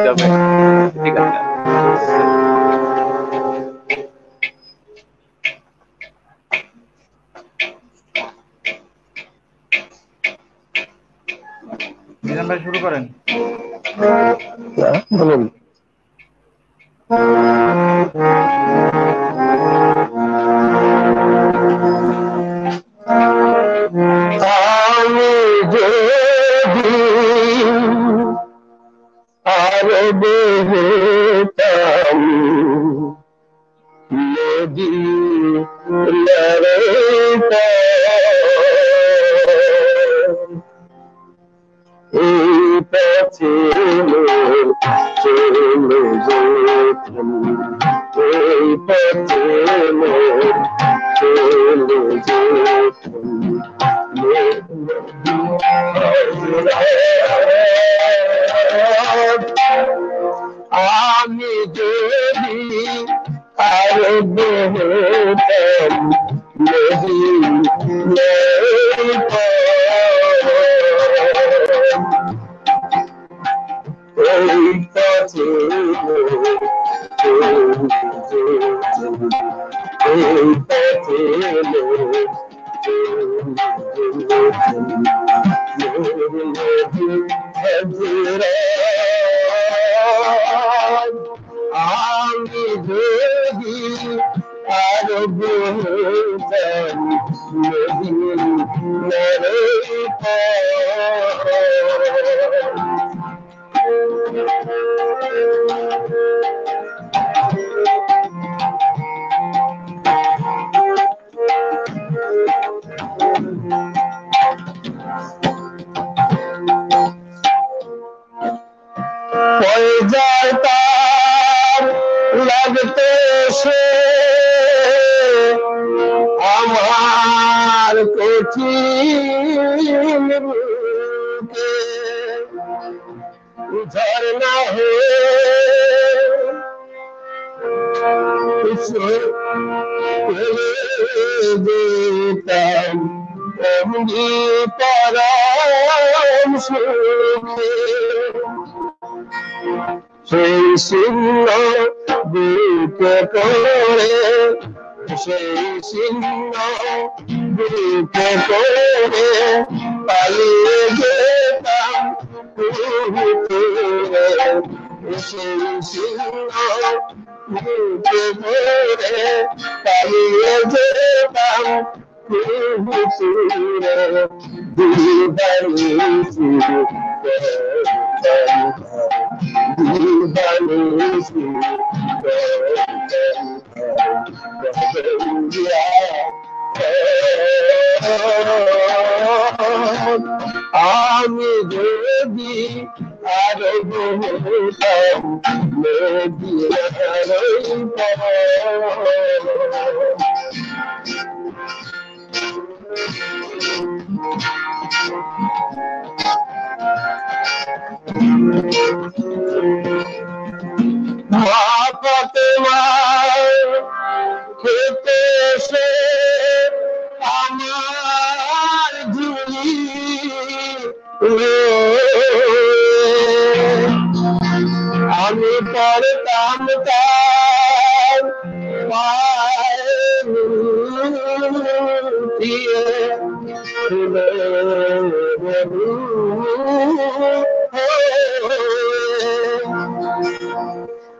যাবে, ঠিক আছে? মিজান ভাই শুরু করেন। বলুন। আমি যদি আরো বেহতাম নদী এই পথে চলে যেতাম, এই পথে চলে যেতাম। আমি যদি আরো বেহতাম নদী এই পথে এই পথে আমি যদি আরো বেহতাম নদী পয়জার তার লাগতে সে আমার কঠিন বুকে ঝরনা হয়ে যেতাম অমনি পরম সুখে। সেই শূন্য বুকে করে, সেই শূন্য বুকে করে পালিয়ে যেতাম সেই শূন্য বুকে ভরে পালিয়ে যেতাম ভিতরে দিবানিসি দিবানিসি আমি যদি আরো বহুতাম মদিনার মা ফাতেমার খেতে এসে আমার ঝুলি আমি পড়তাম তার পায়ে দিয়ে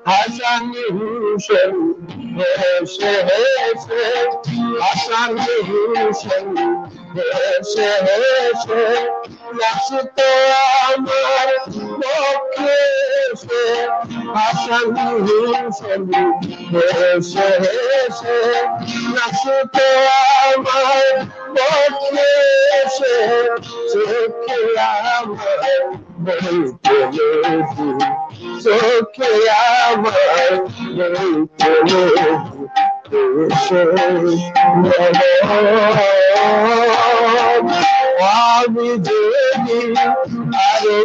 হাসান হুসেন হেসে হেসে হাসান হুসেন হেসে হেসে নাচতো আমার পক্ষে এসে হাসান হুসেন হেসে হেসে নাচতো আমার পক্ষে এসে চোখে আমার বলতে লেগি চোখে আমার বলতে লেগি আমি যদি আরো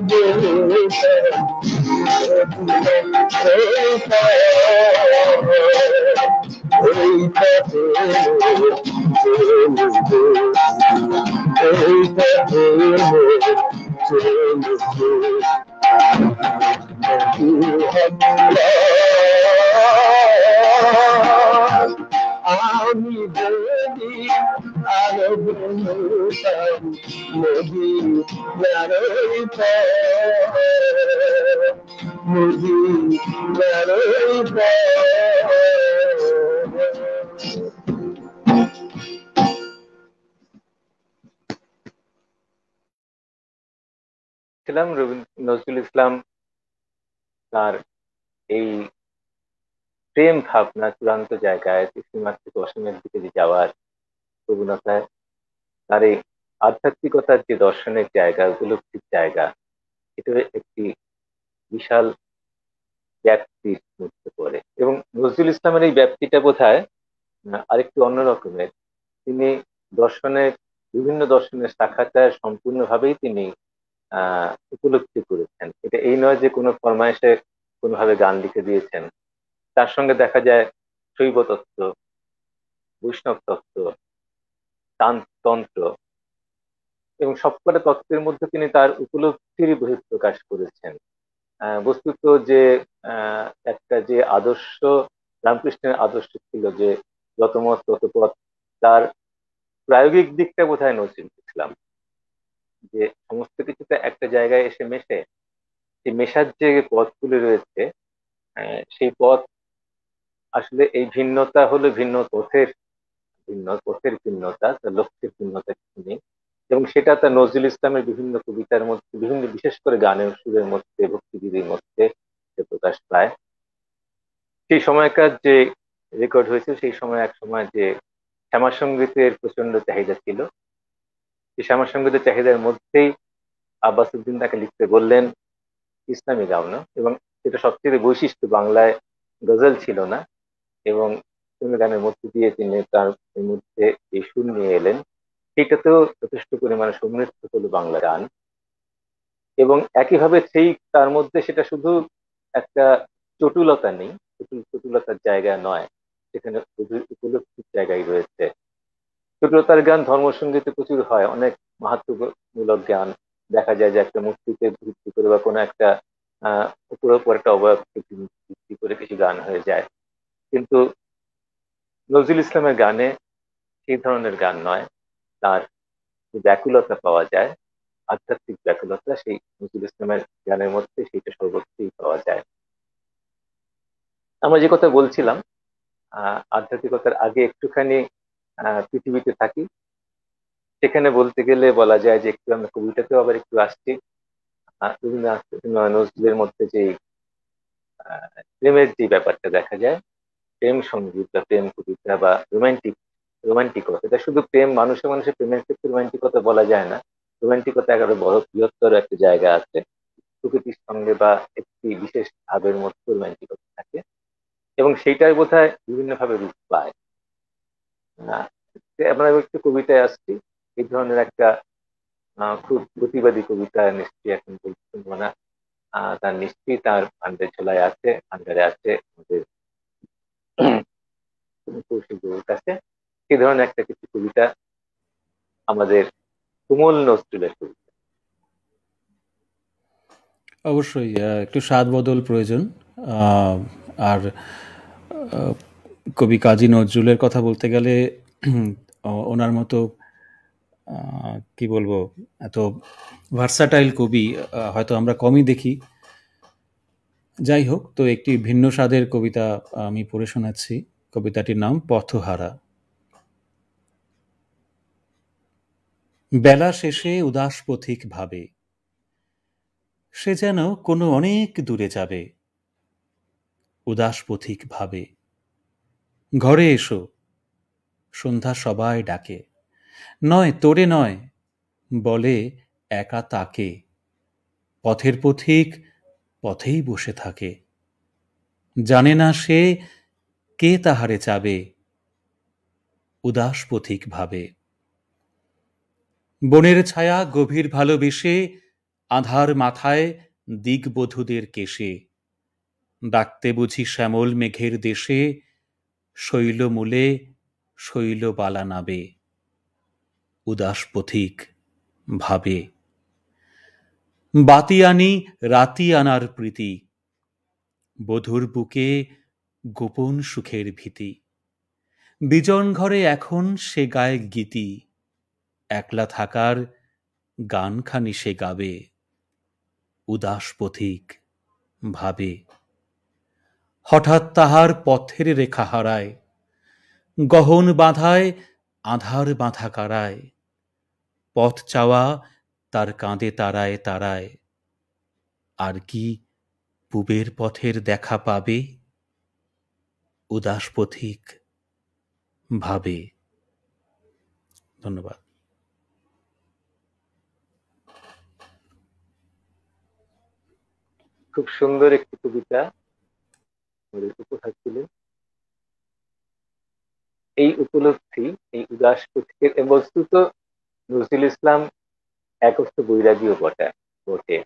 আমি যদি আরো বলতাম মদিনার মদিনার ছিলাম নজরুল ইসলাম তার এই প্রেম ভাবনা চূড়ান্ত জায়গায় সীমার থেকে অসীমের দিকে যে যাওয়ার প্রবণতায় তার এই আধ্যাত্মিকতার যে দর্শনের জায়গা উপলব্ধির জায়গা, এটা একটি বিশাল ব্যাপ্তির মধ্যে পড়ে। এবং নজরুল ইসলামের এই ব্যাপ্তিটা বোধহয় আরেকটু অন্য রকমের। তিনি দর্শনের বিভিন্ন দর্শনের শাখাটা সম্পূর্ণভাবেই তিনি উপলব্ধি করেছেন। এটা এই নয় যে কোনো ফরমায়েশে কোনোভাবে গান লিখে দিয়েছেন। তার সঙ্গে দেখা যায় শৈব তত্ত্ব, বৈষ্ণব তত্ত্ব, তন্ত্র এবং সবকটা তত্ত্বের মধ্যে তিনি তার উপলব্ধির বহিঃপ্রকাশ করেছেন। বস্তুত যে একটা যে আদর্শ, রামকৃষ্ণের আদর্শ ছিল যে যত মত তত পথ, তার প্রায়োগিক দিকটা বোধহয় নজরুল ইসলাম, যে সমস্ত কিছুতে একটা জায়গায় এসে মেশে, এই মেশার যে পথগুলি রয়েছে সেই পথ আসলে এই ভিন্নতা হলো ভিন্ন পথের ভিন্নতা, তার লক্ষ্যের ভিন্নতা কিছু নেই। এবং সেটা তার নজরুল ইসলামের বিভিন্ন কবিতার মধ্যে, বিভিন্ন বিশেষ করে গানের সুরের মধ্যে, ভক্তিগীতির মধ্যে প্রকাশ পায়। সেই সময়কার যে রেকর্ড হয়েছে, সেই সময় এক সময় যে শ্যামা সঙ্গীতের প্রচন্ড চাহিদা ছিল, এই শ্যামা সঙ্গীতের চাহিদার মধ্যেই আব্বাস উদ্দিন তাকে লিখতে বললেন ইসলামী গান। এবং এটা সবচেয়ে বৈশিষ্ট্য, বাংলায় গজল ছিল না এবং ইসলামী গানের মধ্যে দিয়ে তিনি তার মধ্যে এই সুর নিয়ে এলেন। সেটাতেও যথেষ্ট পরিমাণে সমৃদ্ধ হলো বাংলা গান। এবং একইভাবে সেই তার মধ্যে সেটা শুধু একটা চটুলতা নেই, চটুলতার জায়গা নয়, সেখানে উপলব্ধির জায়গায় রয়েছে। চটুলতার গান ধর্মসঙ্গীতে প্রচুর হয়, অনেক মাহাত্ম্যমূলক গান দেখা যায় যে একটা মূর্তিতে ভিত্তি করে বা কোনো একটা উপর একটা অবয়বকে ভিত্তি করে কিছু গান হয়ে যায়। কিন্তু নজরুল ইসলামের গানে সেই ধরনের গান নয়, তার যে ব্যাকুলতা পাওয়া যায়, আধ্যাত্মিক ব্যাকুলতা, সেই নজরুল ইসলামের গানের মধ্যে সেইটা সর্বত্রই পাওয়া যায়। আমরা যে কথা বলছিলাম, আধ্যাত্মিকতার আগে একটুখানি পৃথিবীতে থাকি, সেখানে বলতে গেলে বলা যায় যে একটু আমরা কবিতাতেও আবার একটু আসছি। রবীন্দ্রনাথ নজরুলের মধ্যে যে প্রেমের যে ব্যাপারটা দেখা যায়, প্রেম সঙ্গীত বা প্রেম কবিতা বা রোমান্টিকতা, এটা শুধু প্রেম, মানুষের মানুষের প্রেমের ক্ষেত্রে রোমান্টিকতা বলা যায় না। রোমান্টিকতা একেবারে বড় বৃহত্তর একটা জায়গা আছে, প্রকৃতির সঙ্গে বা একটি বিশেষ ভাবের মধ্যে রোমান্টিকতা থাকে, এবং সেইটাই বোধহয় বিভিন্ন ভাবে রূপ পায়। আমরা একটু কবিতায় আসছি, এই ধরনের একটা খুব প্রতিবাদী কবিতা নিশ্চয়ই এখন বলছেন না, তার নিশ্চয়ই তার ভান্ডার ঝোলায় আছে, ভান্ডারে আছে আমাদের কৌশিক কাছে। সেই ধরনের একটা কিছু কবিতা আমাদের তুমুল নজরুলের কবিতা। অবশ্যই একটু স্বাদ বদল প্রয়োজন। আর কবি কাজী নজরুলের কথা বলতে গেলে ওনার মতো কি বলবো, এত ভার্সাটাইল কবি হয়তো আমরা কমই দেখি। যাই হোক, তো একটি ভিন্ন স্বাদের কবিতা আমি পড়ে শোনাচ্ছি। কবিতাটির নাম পথহারা। বেলা শেষে উদাস পথিক ভাবে, সে যেন কোনো অনেক দূরে যাবে। উদাস পথিক ভাবে, ঘরে এসো, সন্ধ্যা সবাই ডাকে। নয় তোরে নয়, বলে একা তাকে। পথের পথিক পথেই বসে থাকে, জানে না সে কে তাহারে চাবে। উদাস পথিক ভাবে, বনের ছায়া গভীর ভালোবেসে, আধার মাথায় দিগবধূদের কেশে। ডাকতে বুঝি শ্যামল মেঘের দেশে, শৈলমূলে শৈলবালা নাবে। উদাস পথিক ভাবে, বাতি আনি রাতি আনার প্রীতি, বধূর বুকে গোপন সুখের ভীতি। বিজন ঘরে এখন সে গায়ে গীতি, একলা থাকার গানখানি সে গাবে। উদাস পথিক ভাবে, হঠাৎ তাহার পথের রেখা হারায়, গহন বাঁধায় আধার বাঁধা কারায়। পথ চাওয়া তার কাঁদে তারায় তারায়, আর কি পূবের পথের দেখা পাবে। উদাস পথিক ভাবে। ধন্যবাদ। খুব সুন্দর একটি কবিতা উপহার ছিলেন। এই উপলব্ধি, এই উদাস পথিকের বস্তুত নজরুল ইসলাম একস্থ বৈরাগীও বটে।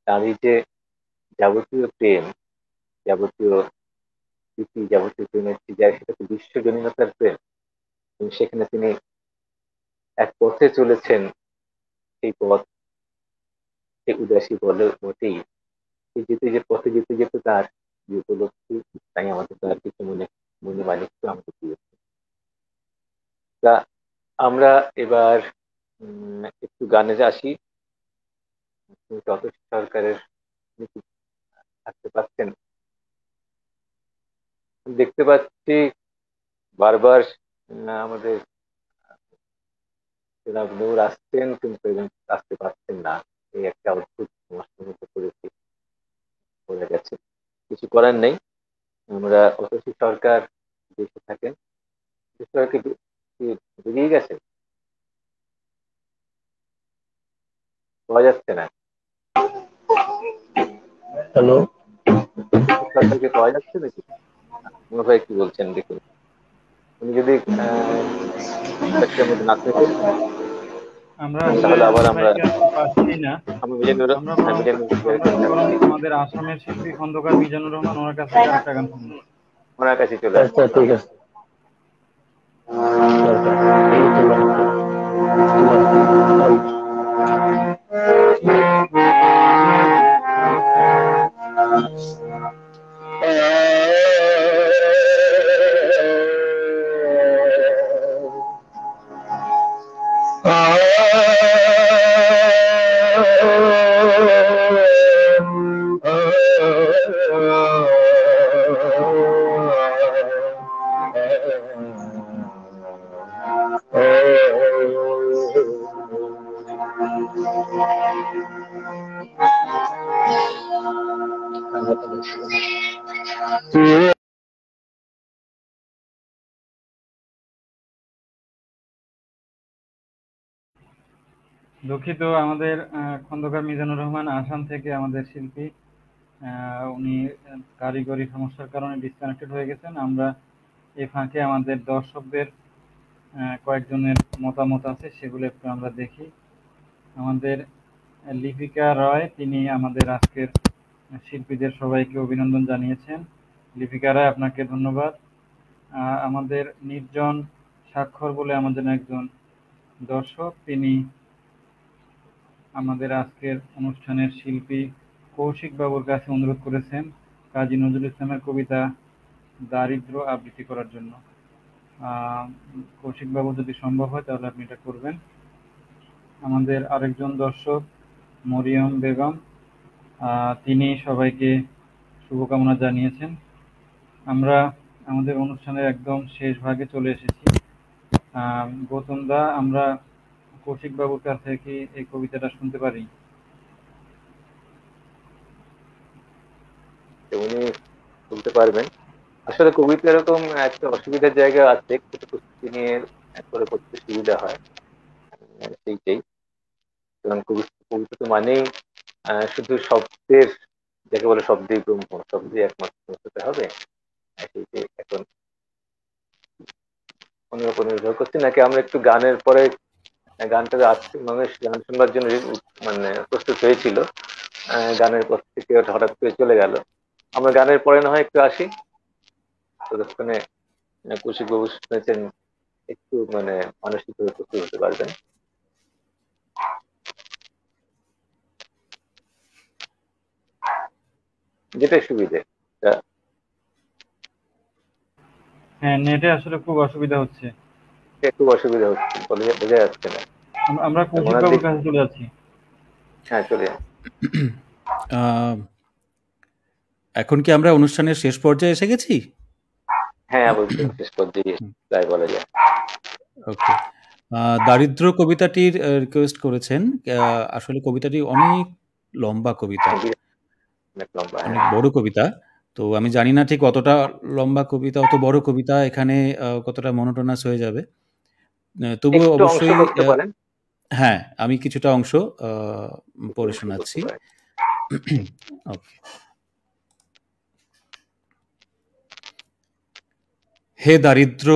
তারই যে যাবতীয় প্রেম, যাবতীয় স্মৃতি, যাবতীয় প্রেমের যায়, সেটা তো বিশ্বজনীনতার প্রেম, এবং সেখানে তিনি এক পথে চলেছেন। সেই পথ সে উদাসী বটেই, যেতে যে পথে যেতে যেতে তার যে উপলব্ধি, তাই আমাদের তার কিছু মনে মানিক্য আমাদের দিয়েছে। তা আমরা এবার একটু গানে আসি। যথেষ্ট সরকারের থাকতে পারছেন, দেখতে পাচ্ছি বারবার আমাদের নূর আসছেন, কিন্তু আসতে পারছেন না। এই একটা অদ্ভুত সমস্যার মধ্যে পড়ে গেছে, কিছু করার নেই। আমরা অতসী সরকার দেশে থাকেন, সরকার বেরিয়ে গেছে, পাওয়া যাচ্ছে না। হ্যালো, সরকারকে পাওয়া যাচ্ছে নাকি? মনে ভাই কি বলছেন দেখুন, উনি যদি মধ্যে না থাকেন আমরা তাহলে আবার আমরা পাচ্ছি না। আমরা আমাদের আসামের শিল্পী খন্দকার মিজানুর রহমান, ওনার কাছে একটা গান শুনবো। ওনার কাছে চলে আসছে। আচ্ছা ঠিক আছে। দুঃখিত, আমাদের খন্দকার মিজানুর রহমান আসাম থেকে আমাদের শিল্পী, উনি কারিগরি সমস্যার কারণে ডিসকানেক্টেড হয়ে গেছেন। আমরা এই ফাঁকে আমাদের দর্শকদের কয়েকজনের মতামত আছে, সেগুলো একটু আমরা দেখি। আমাদের লিপিকা রয়, তিনি আমাদের আজকের শিল্পীদের সবাইকে অভিনন্দন জানিয়েছেন। লিপিকা রায়, আপনাকে ধন্যবাদ। আমাদের নির্জন স্বাক্ষর বলে আমাদের একজন দর্শক, তিনি আমাদের আজকের অনুষ্ঠানের শিল্পী কৌশিক বাবুর কাছে অনুরোধ করেছেন কাজী নজরুল ইসলামের কবিতা দারিদ্র্য আবৃত্তি করার জন্য। কৌশিক বাবু, যদি সম্ভব হয় তাহলে আপনি এটা করবেন। আমাদের আরেকজন দর্শক মরিয়ম বেগম, তিনি সবাইকে শুভকামনা জানিয়েছেন। আমরা আমাদের অনুষ্ঠানের একদম শেষ ভাগে চলে এসেছি। গৌতম দা, আমরা কৌশিক বাবুর কাছে কি এই কবিতাটা শুনতে পারি? উনি বলতে পারবেন। আসলে কবিতা এরকম একটা অসুবিধার জায়গা আছে, কিছু প্রস্তুতি নিয়ে করে করতে সুবিধা হয়, সেইটাই। কারণ কবিতা তো মানেই শুধু শব্দের, যাকে বলে শব্দই ব্রহ্ম, শব্দই একমাত্র হতে হবে, সেইটাই। এখন অন্যের উপর নির্ভর করছে নাকি আমরা একটু গানের পরে, গানটা আজকে মানুষ গান শুনবার জন্য মানে প্রস্তুত হয়েছিল, গানের পর থেকে হঠাৎ করে চলে গেল। আমরা গানের পরে না হয় একটু আসি, ততক্ষণে কৌশিক বাবু শুনেছেন, একটু মানে মানসিকভাবে প্রস্তুত হতে পারবেন। যেটাই সুবিধে। হ্যাঁ, নেটে আসলে খুব অসুবিধা হচ্ছে, একটু অসুবিধা হচ্ছে, বোঝা যাচ্ছে না। আমরা কৌশিক ওনার বাবুর দিক, কাছে চলে যাচ্ছি। হ্যাঁ চলে যান। এখন কি আমরা অনুষ্ঠানের শেষ পর্যায়ে এসে গেছি? হ্যাঁ বলছি, শেষ পর্যায়ে প্রায় বলা যায়। ওকে। দারিদ্র কবিতাটির রিকোয়েস্ট করেছেন। আসলে কবিতাটি অনেক লম্বা কবিতা, অনেক লম্বা, অনেক বড় কবিতা। তো আমি জানি না ঠিক অতটা লম্বা কবিতা, অত বড় কবিতা এখানে কতটা মনোটোনাস হয়ে যাবে। তবুও একটু অংশ অবশ্যই করতে পারেন। হ্যাঁ, আমি কিছুটা অংশ পড়ে অংশ শোনাচ্ছি। করতে পারেন। ওকে। হে দারিদ্র,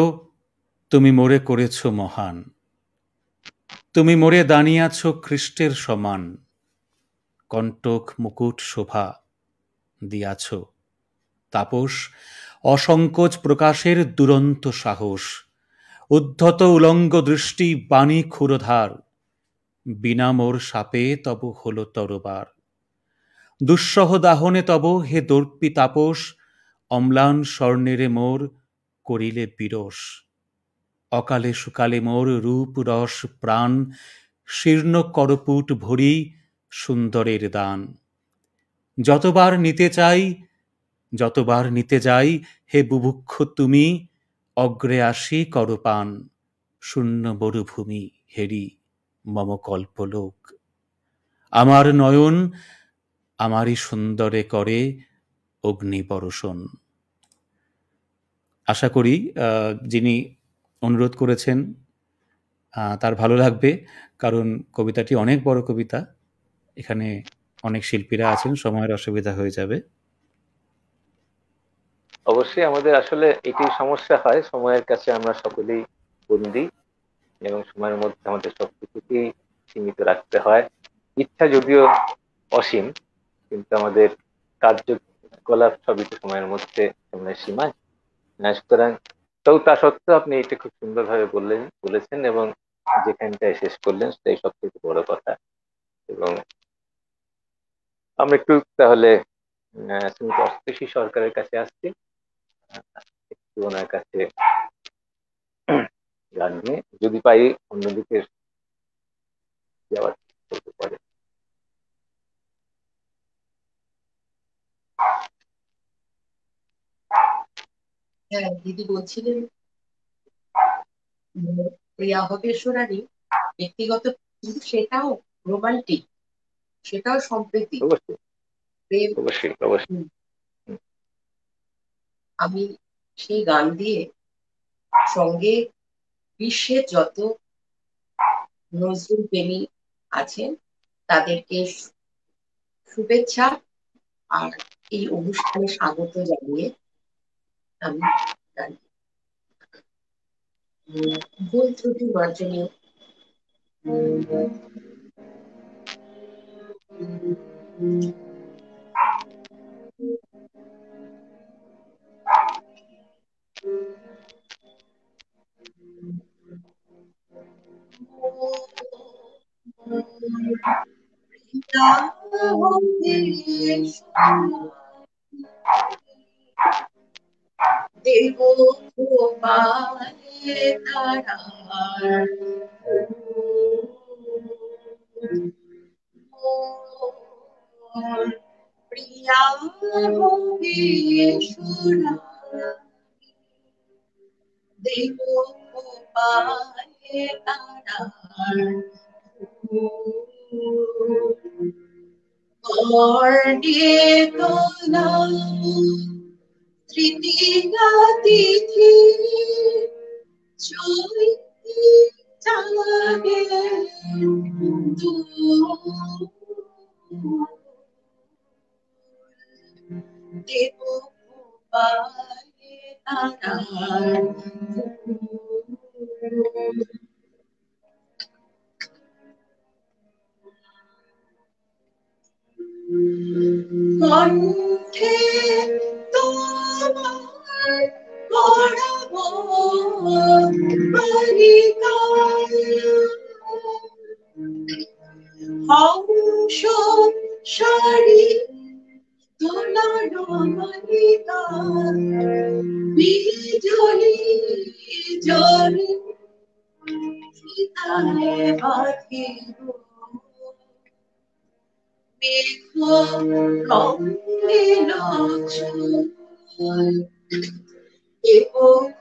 তুমি মোরে করেছ মহান, তুমি মোরে দানিয়াছ খ্রিস্টের সমান, কণ্টক মুকুট শোভা দিয়াছ, তাপস অসংকোচ প্রকাশের দুরন্ত সাহস, উদ্ধত উলঙ্গ দৃষ্টি বাণী ক্ষুরধার, বিনা মোর সাপে তব হল তরবার, দুঃসহ দাহনে তব হে দর্পি তাপস, অম্লান স্বর্ণেরে মোর করিলে বিরস, অকালে সুকালে মোর রূপ রস প্রাণ, শীর্ণ করপুট ভরি সুন্দরের দান, যতবার নিতে যাই হে বুভুক্ষ তুমি, অগ্রে আসি করপান, শূন্য মরুভূমি হেরি মম কল্পলোক, আমার নয়ন আমারই সুন্দরে করে অগ্নি বর্ষণ। আশা করি যিনি অনুরোধ করেছেন তার ভালো লাগবে, কারণ কবিতাটি অনেক বড় কবিতা, এখানে অনেক শিল্পীরা আছেন, সময়ের অসুবিধা হয়ে যাবে। অবশ্যই আমাদের আসলে এটি সমস্যা হয়, সময়ের কাছে আমরা সকলেই বন্দী, এবং সময়ের মধ্যে আমাদের সবকিছুকেই সীমিত রাখতে হয়। ইচ্ছা যদিও অসীম, কিন্তু আমাদের কার্যকলাপ সবই তো সময়ের মধ্যে, সময়ের সীমায়। সুতরাং তা সত্ত্বেও আপনি এটা খুব সুন্দরভাবে বলেছেন, এবং যেখানটায় শেষ করলেন সেটাই সব থেকে বড় কথা। এবং আমরা একটু তাহলে শ্রীমতী অস্পৃশী সরকারের কাছে আসছি, একটু ওনার কাছে গান নিয়ে যদি পাই অন্যদিকে যাওয়ার করতে পারে। হ্যাঁ, দিদি বলছিলেন প্রিয়া হবেশ্বরানী ব্যক্তিগত, কিন্তু সেটাও রোমান্টিক, সেটাও সম্প্রীতি, অবশ্যই প্রেম। অবশ্যই অবশ্যই। আমি সেই গান দিয়ে সঙ্গে বিশ্বের যত নজরুল প্রেমী আছেন তাদেরকে শুভেচ্ছা আর এই অনুষ্ঠানে স্বাগত জানিয়ে আমি ভুল ত্রুটি মার্জনীয়। দেব গোপালে তারার প্রিয়া হবে সোনা, দেব গোপালে তারার কর্ণে তোলা তৃতীয়া তিথি চৈতি চাঁদে দেব গোপালে তারার কণ্ঠে তোমার পড়াবো বালিকার হংস শাড়ি তোলানো বালিকা বিজলি জলি সীতায় বাঁধিব মেঘ রঙিন চুল, দেব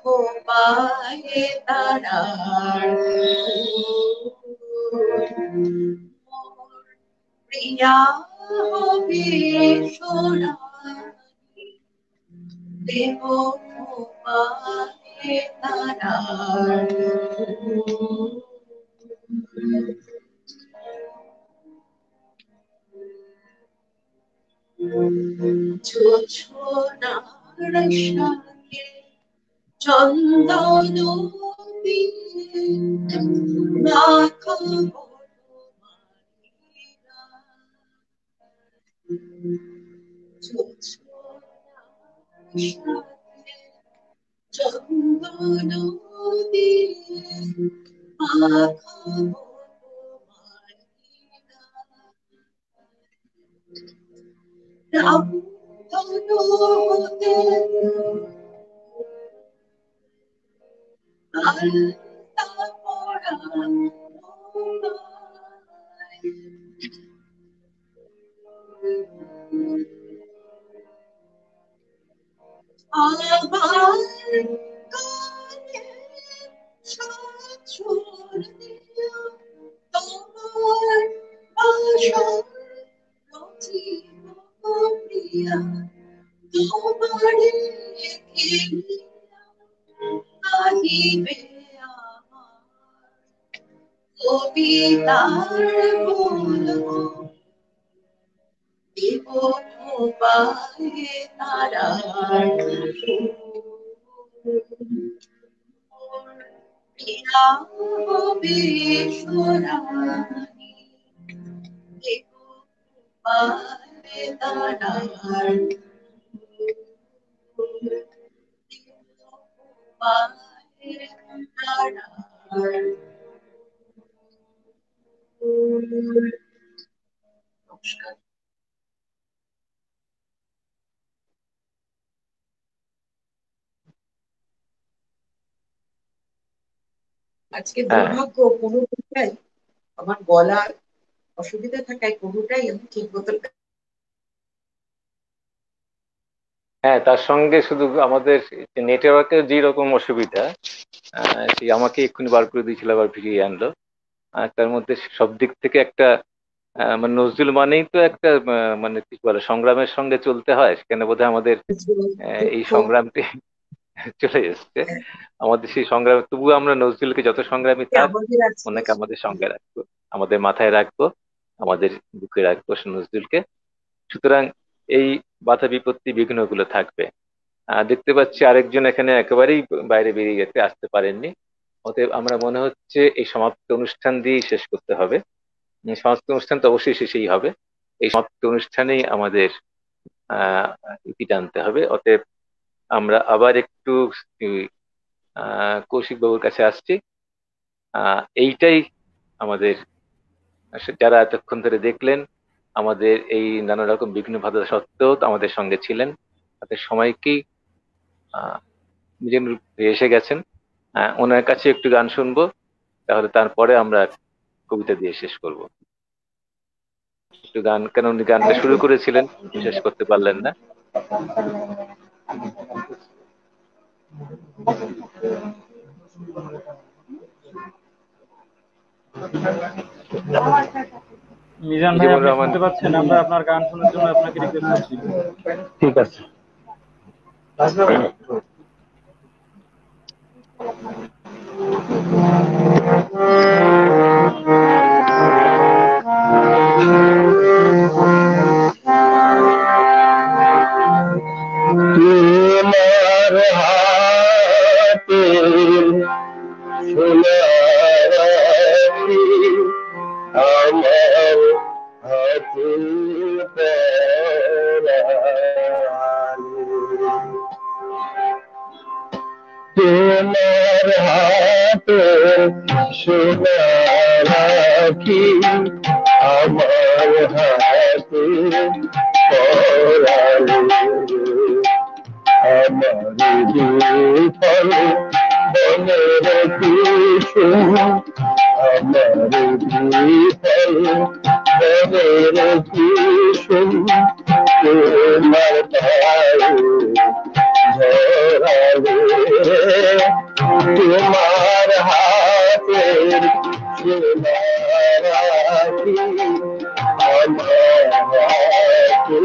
গোপালে তারার প্রিয়া হবে সোনা, দেব গোপালে তারার জোছনার সাথে চন্দন দিয়ে মাখাবো মালিকা, জোছনার সাথে চন্দন দিয়ে মাখাবো মালিকা, রামধনু হতে আলতা পরাবো তোমায়, আমার কানে ছড় দিও তোমার বাসর রচিব প্রিয়া, তোমারে ঘিরিয়া আহিবে আমার কবিতার বলবো, দেব গোপালে তারার প্রিয়া হবে সোনালি, দেব গোপালে তারার গোপালে তারার। নমস্কার। আজকে দুর্ভাগ্য কোনোটাই আমার গলার অসুবিধা থাকায় কোনোটাই আমি ঠিক মতো হ্যাঁ, তার সঙ্গে শুধু আমাদের নেটওয়ার্কের যে রকম অসুবিধা, সেই আমাকে এক্ষুনি বার করে দিয়েছিল, আবার ফিরিয়ে আনলো। আর তার মধ্যে সব দিক থেকে একটা মানে নজরুল মানেই তো একটা মানে কি বলে সংগ্রামের সঙ্গে চলতে হয়, সেখানে বোধহয় আমাদের এই সংগ্রামটি চলে এসছে। আমাদের সেই সংগ্রাম, তবুও আমরা নজরুলকে যত সংগ্রামী থাক আমাদের আছে ওনাকে আমাদের সঙ্গে রাখবো। আমাদের মাথায় রাখবো, আমাদের বুকে রাখবো নজরুলকে। সুতরাং এই বাধা বিপত্তি বিঘ্নগুলো থাকবে। দেখতে পাচ্ছি আরেকজন এখানে একেবারেই বাইরে বেরিয়ে গেছে, আসতে পারেননি। অতএব আমরা মনে হচ্ছে এই সমাপ্ত অনুষ্ঠান দিয়েই শেষ করতে হবে। সমাপ্ত অনুষ্ঠান তো অবশ্যই শেষেই হবে, এই সমাপ্ত অনুষ্ঠানেই আমাদের ইতি টানতে হবে। অতএব আমরা আবার একটু কৌশিক বাবুর কাছে আসছি। এইটাই আমাদের, যারা এতক্ষণ ধরে দেখলেন আমাদের এই নানা রকম বিঘ্ন বাধা সত্ত্বেও আমাদের সঙ্গে ছিলেন, তাদের সবাইকেই নিজের এসে গেছেন। ওনার কাছে একটু গান শুনবো, তাহলে তারপরে আমরা কবিতা দিয়ে শেষ করব। একটু গান, কেন উনি গানটা শুরু করেছিলেন, শেষ করতে পারলেন না। মিজান ভাই, আপনি শুনতে পাচ্ছেন? আমরা আপনার গান শোনার জন্য আপনাকে রিকোয়েস্ট করছি। ঠিক আছে। তোমার হাতে সোনা রাখি, আমার হাতে তোমার হাতে সোনা রাখি, আমার হাতে পরালে, আমার বিফল বনের কুসুম, আমার বিফল বনের কুসুম, তোমার পায়ে ঝরালে, তোমার হাতের সোনা রাখি, আমার হাতে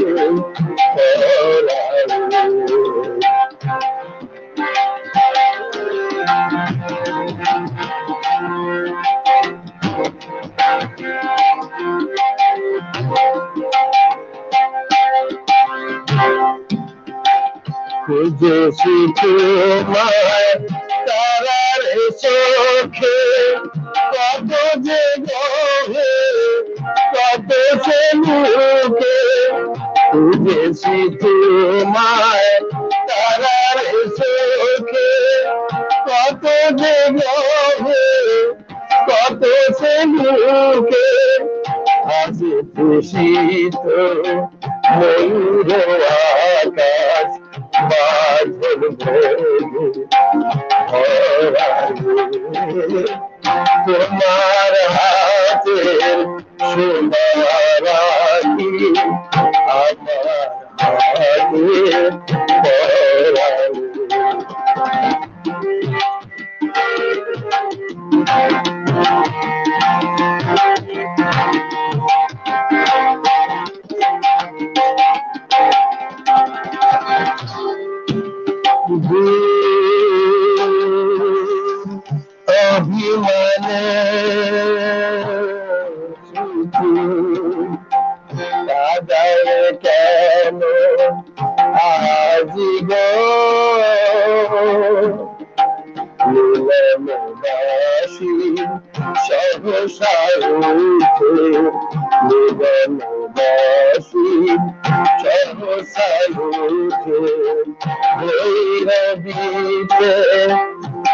পরালে। খুঁজেছি তোমায় তারার চোখে, কত যে গভে কত সে মুখে, খুঁজেছি তোমায় তারার চোখে, কত যে গভে কত সে মুখে, আজ খুশিত ময়ূর আকাশ বাঁধন ভোগে, তোমার হাতের সোনা রাখি, আমার হাতে পরালে। অভিমানে কাদায় কেন আজিব, মিলনবাসী সহসা উঠে, মিলনবাসী সহসা উঠে, ভৈরবীতে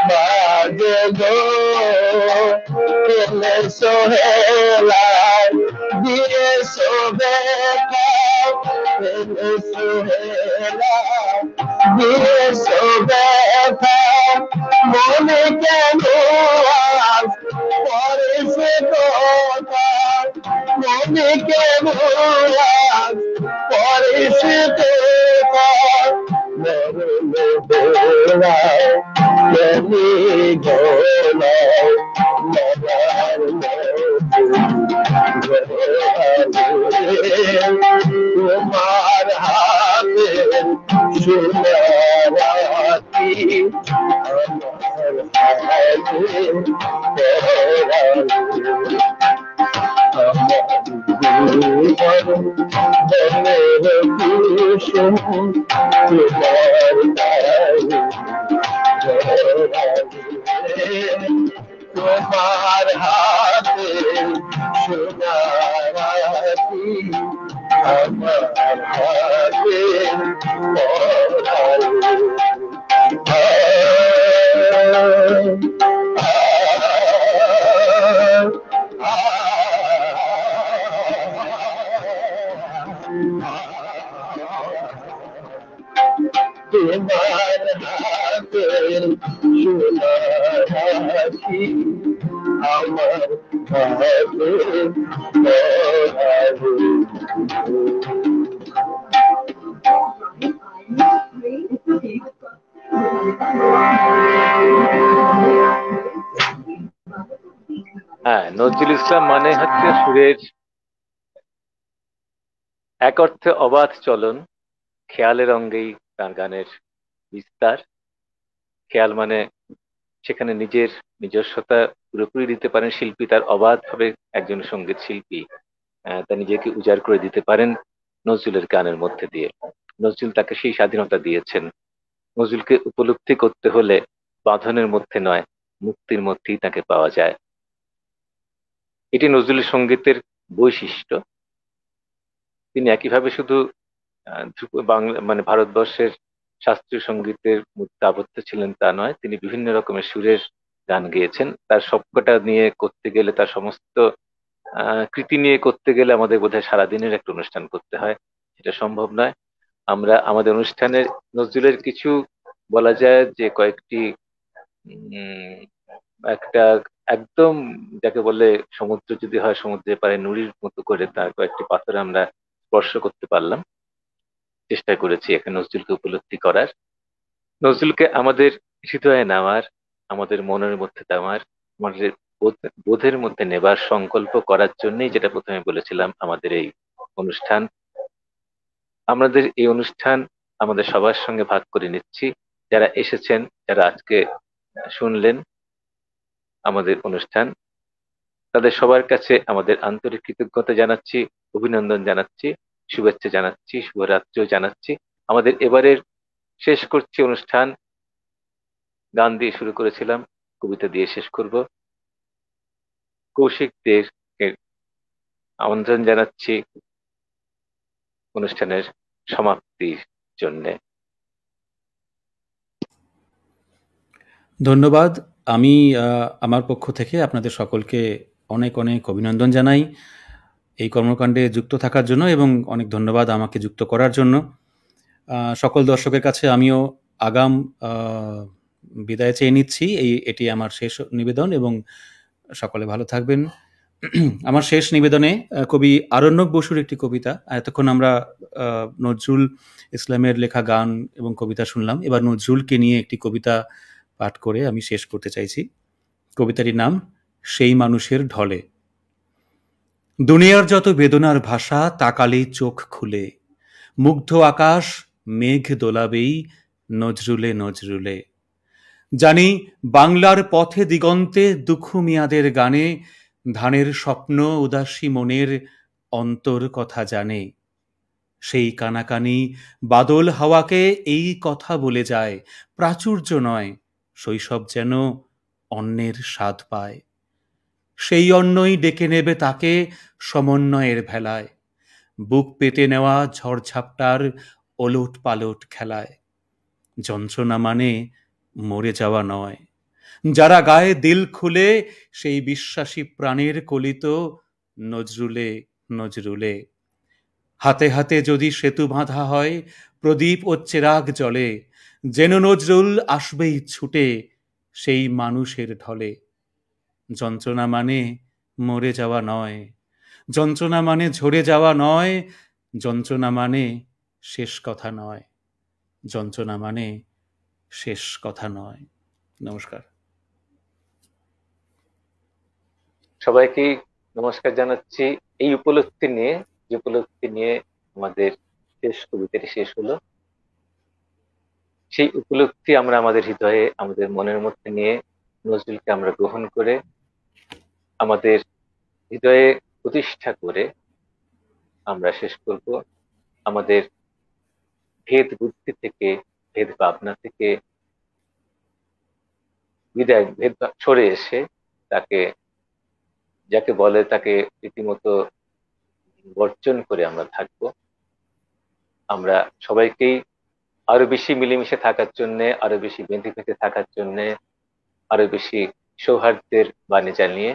বাজে গো কেলে সোহেলায় দিয়ে শোভেখা, কেলে সোহেলায় দিয়ে শোভেখা, মনে কেন আজ পরে সে কথা, মনে কেন আজ পরে সে কথা, মরণ বেড়ায় কেনে ঘোলায় মরার তোমার হাতে সোনা রাখি, আমার হাতে পরালে। তোমার হাতে সোনারাতি আমার হাতে তোমার হাতের সোনারাতি আমার হাতে হ্যাঁ, নজরুল ইসলাম মানে হচ্ছে সুরের এক অর্থে অবাধ চলন, খেয়ালের অঙ্গেই তার গানের বিস্তার। খেয়াল মানে সেখানে নিজের নিজস্বতা পুরোপুরি দিতে পারেন শিল্পী, তার অবাধভাবে একজন সঙ্গীত শিল্পী তা নিজেকে উজাড় করে দিতে পারেন নজরুলের গানের মধ্যে দিয়ে। নজরুল তাকে সেই স্বাধীনতা দিয়েছেন। নজরুলকে উপলব্ধি করতে হলে বাঁধনের মধ্যে নয়, মুক্তির মধ্যেই তাকে পাওয়া যায়। এটি নজরুলের সঙ্গীতের বৈশিষ্ট্য। তিনি একইভাবে শুধু বাংলা মানে ভারতবর্ষের শাস্ত্রীয় সঙ্গীতের মধ্যে আবদ্ধ ছিলেন তা নয়, তিনি বিভিন্ন রকমের সুরের গান গেয়েছেন। তার সবকটা নিয়ে করতে গেলে, তার সমস্ত কৃতি নিয়ে করতে গেলে আমাদের বোধহয় সারাদিনের একটা অনুষ্ঠান করতে হয়, এটা সম্ভব নয়। আমরা আমাদের অনুষ্ঠানের নজরুলের কিছু বলা যায় যে কয়েকটি একটা একদম যাকে বলে সমুদ্র যদি হয়, সমুদ্রের পাড়ে নুড়ির মতো করে তার কয়েকটি পাথর আমরা স্পর্শ করতে পারলাম। চেষ্টা করেছি এখানে নজরুলকে উপলব্ধি করার, নজরুলকে আমাদের হৃদয়ে নেওয়ার, আমাদের মনের মধ্যে দেওয়ার, আমাদের বোধের মধ্যে নেবার সংকল্প করার জন্যই, যেটা প্রথমে বলেছিলাম, আমাদের এই অনুষ্ঠান। আমাদের এই অনুষ্ঠান আমাদের সবার সঙ্গে ভাগ করে নিচ্ছি। যারা এসেছেন, যারা আজকে শুনলেন আমাদের অনুষ্ঠান, তাদের সবার কাছে আমাদের আন্তরিক কৃতজ্ঞতা জানাচ্ছি, অভিনন্দন জানাচ্ছি, শুভেচ্ছা জানাচ্ছি, শুভরাত্রিও জানাচ্ছি। আমাদের এবারের শেষ করছি অনুষ্ঠান গান দিয়ে শুরু করেছিলাম, কবিতা দিয়ে শেষ করব। কৌশিক দেরকে আমন্ত্রণ জানাচ্ছি অনুষ্ঠানের সমাপ্তির জন্যে। ধন্যবাদ। আমি আমার পক্ষ থেকে আপনাদের সকলকে অনেক অনেক অভিনন্দন জানাই এই কর্মকাণ্ডে যুক্ত থাকার জন্য, এবং অনেক ধন্যবাদ আমাকে যুক্ত করার জন্য। সকল দর্শকের কাছে আমিও আগাম বিদায় চেয়ে নিচ্ছি। এটি আমার শেষ নিবেদন, এবং সকলে ভালো থাকবেন। আমার শেষ নিবেদনে কবি আরণ্যক বসুর একটি কবিতা। এতক্ষণ আমরা নজরুল ইসলামের লেখা গান এবং কবিতা শুনলাম। এবার নজরুলকে নিয়ে একটি কবিতা পাঠ করে আমি শেষ করতে চাইছি। কবিতাটির নাম সেই মানুষের ঢলে। দুনিয়ার যত বেদনার ভাষা তাকালেই চোখ খুলে, মুগ্ধ আকাশ মেঘ দোলাবেই নজরুলে নজরুলে। জানি বাংলার পথে দিগন্তে দুঃখ মিয়াদের গানে ধানের স্বপ্ন উদাসী মনের অন্তর কথা জানে। সেই কানাকানি বাদল হাওয়াকে এই কথা বলে যায়, প্রাচুর্য নয় শৈশব যেন অন্যের স্বাদ পায়। সেই অন্যই ডেকে নেবে তাকে সমন্বয়ের ভেলায়, বুক পেতে নেওয়া ঝড়ঝাপটার ওলট পালট খেলায়। যন্ত্রণা মানে মরে যাওয়া নয়, যারা গায়ে দিল খুলে সেই বিশ্বাসী প্রাণের কলিত নজরুলে নজরুলে। হাতে হাতে যদি সেতু বাঁধা হয় প্রদীপ ও চেরাগ জলে, যেন নজরুল আসবেই ছুটে সেই মানুষের ঢলে। যন্ত্রণা মানে মরে যাওয়া নয়, যন্ত্রণা মানে ঝরে যাওয়া নয়, যন্ত্রণা মানে শেষ কথা নয়, যন্ত্রণা মানে শেষ কথা নয়। নমস্কার। সবাইকে নমস্কার জানাচ্ছি। এই উপলব্ধি নিয়ে, যে উপলব্ধি নিয়ে আমাদের শেষ কবিতাটি শেষ হলো, সেই উপলব্ধি আমরা আমাদের হৃদয়ে, আমাদের মনের মধ্যে নিয়ে নজরুলকে আমরা গ্রহণ করে আমাদের হৃদয়ে প্রতিষ্ঠা করে আমরা শেষ করব। আমাদের ভেদ বুদ্ধি থেকে, ভেদ ভাবনা থেকে ভেদ সরে এসে তাকে, যাকে বলে তাকে রীতিমতো বর্জন করে আমরা থাকব। আমরা সবাইকেই আরো বেশি মিলেমিশে থাকার জন্য, আরো বেশি বেঁধে বেঁধে থাকার জন্য, আরো বেশি সৌহার্দ্যের বাণী জানিয়ে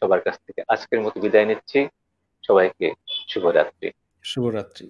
সবার কাছ থেকে আজকের মতো বিদায় নিচ্ছি। সবাইকে শুভরাত্রি। শুভরাত্রি।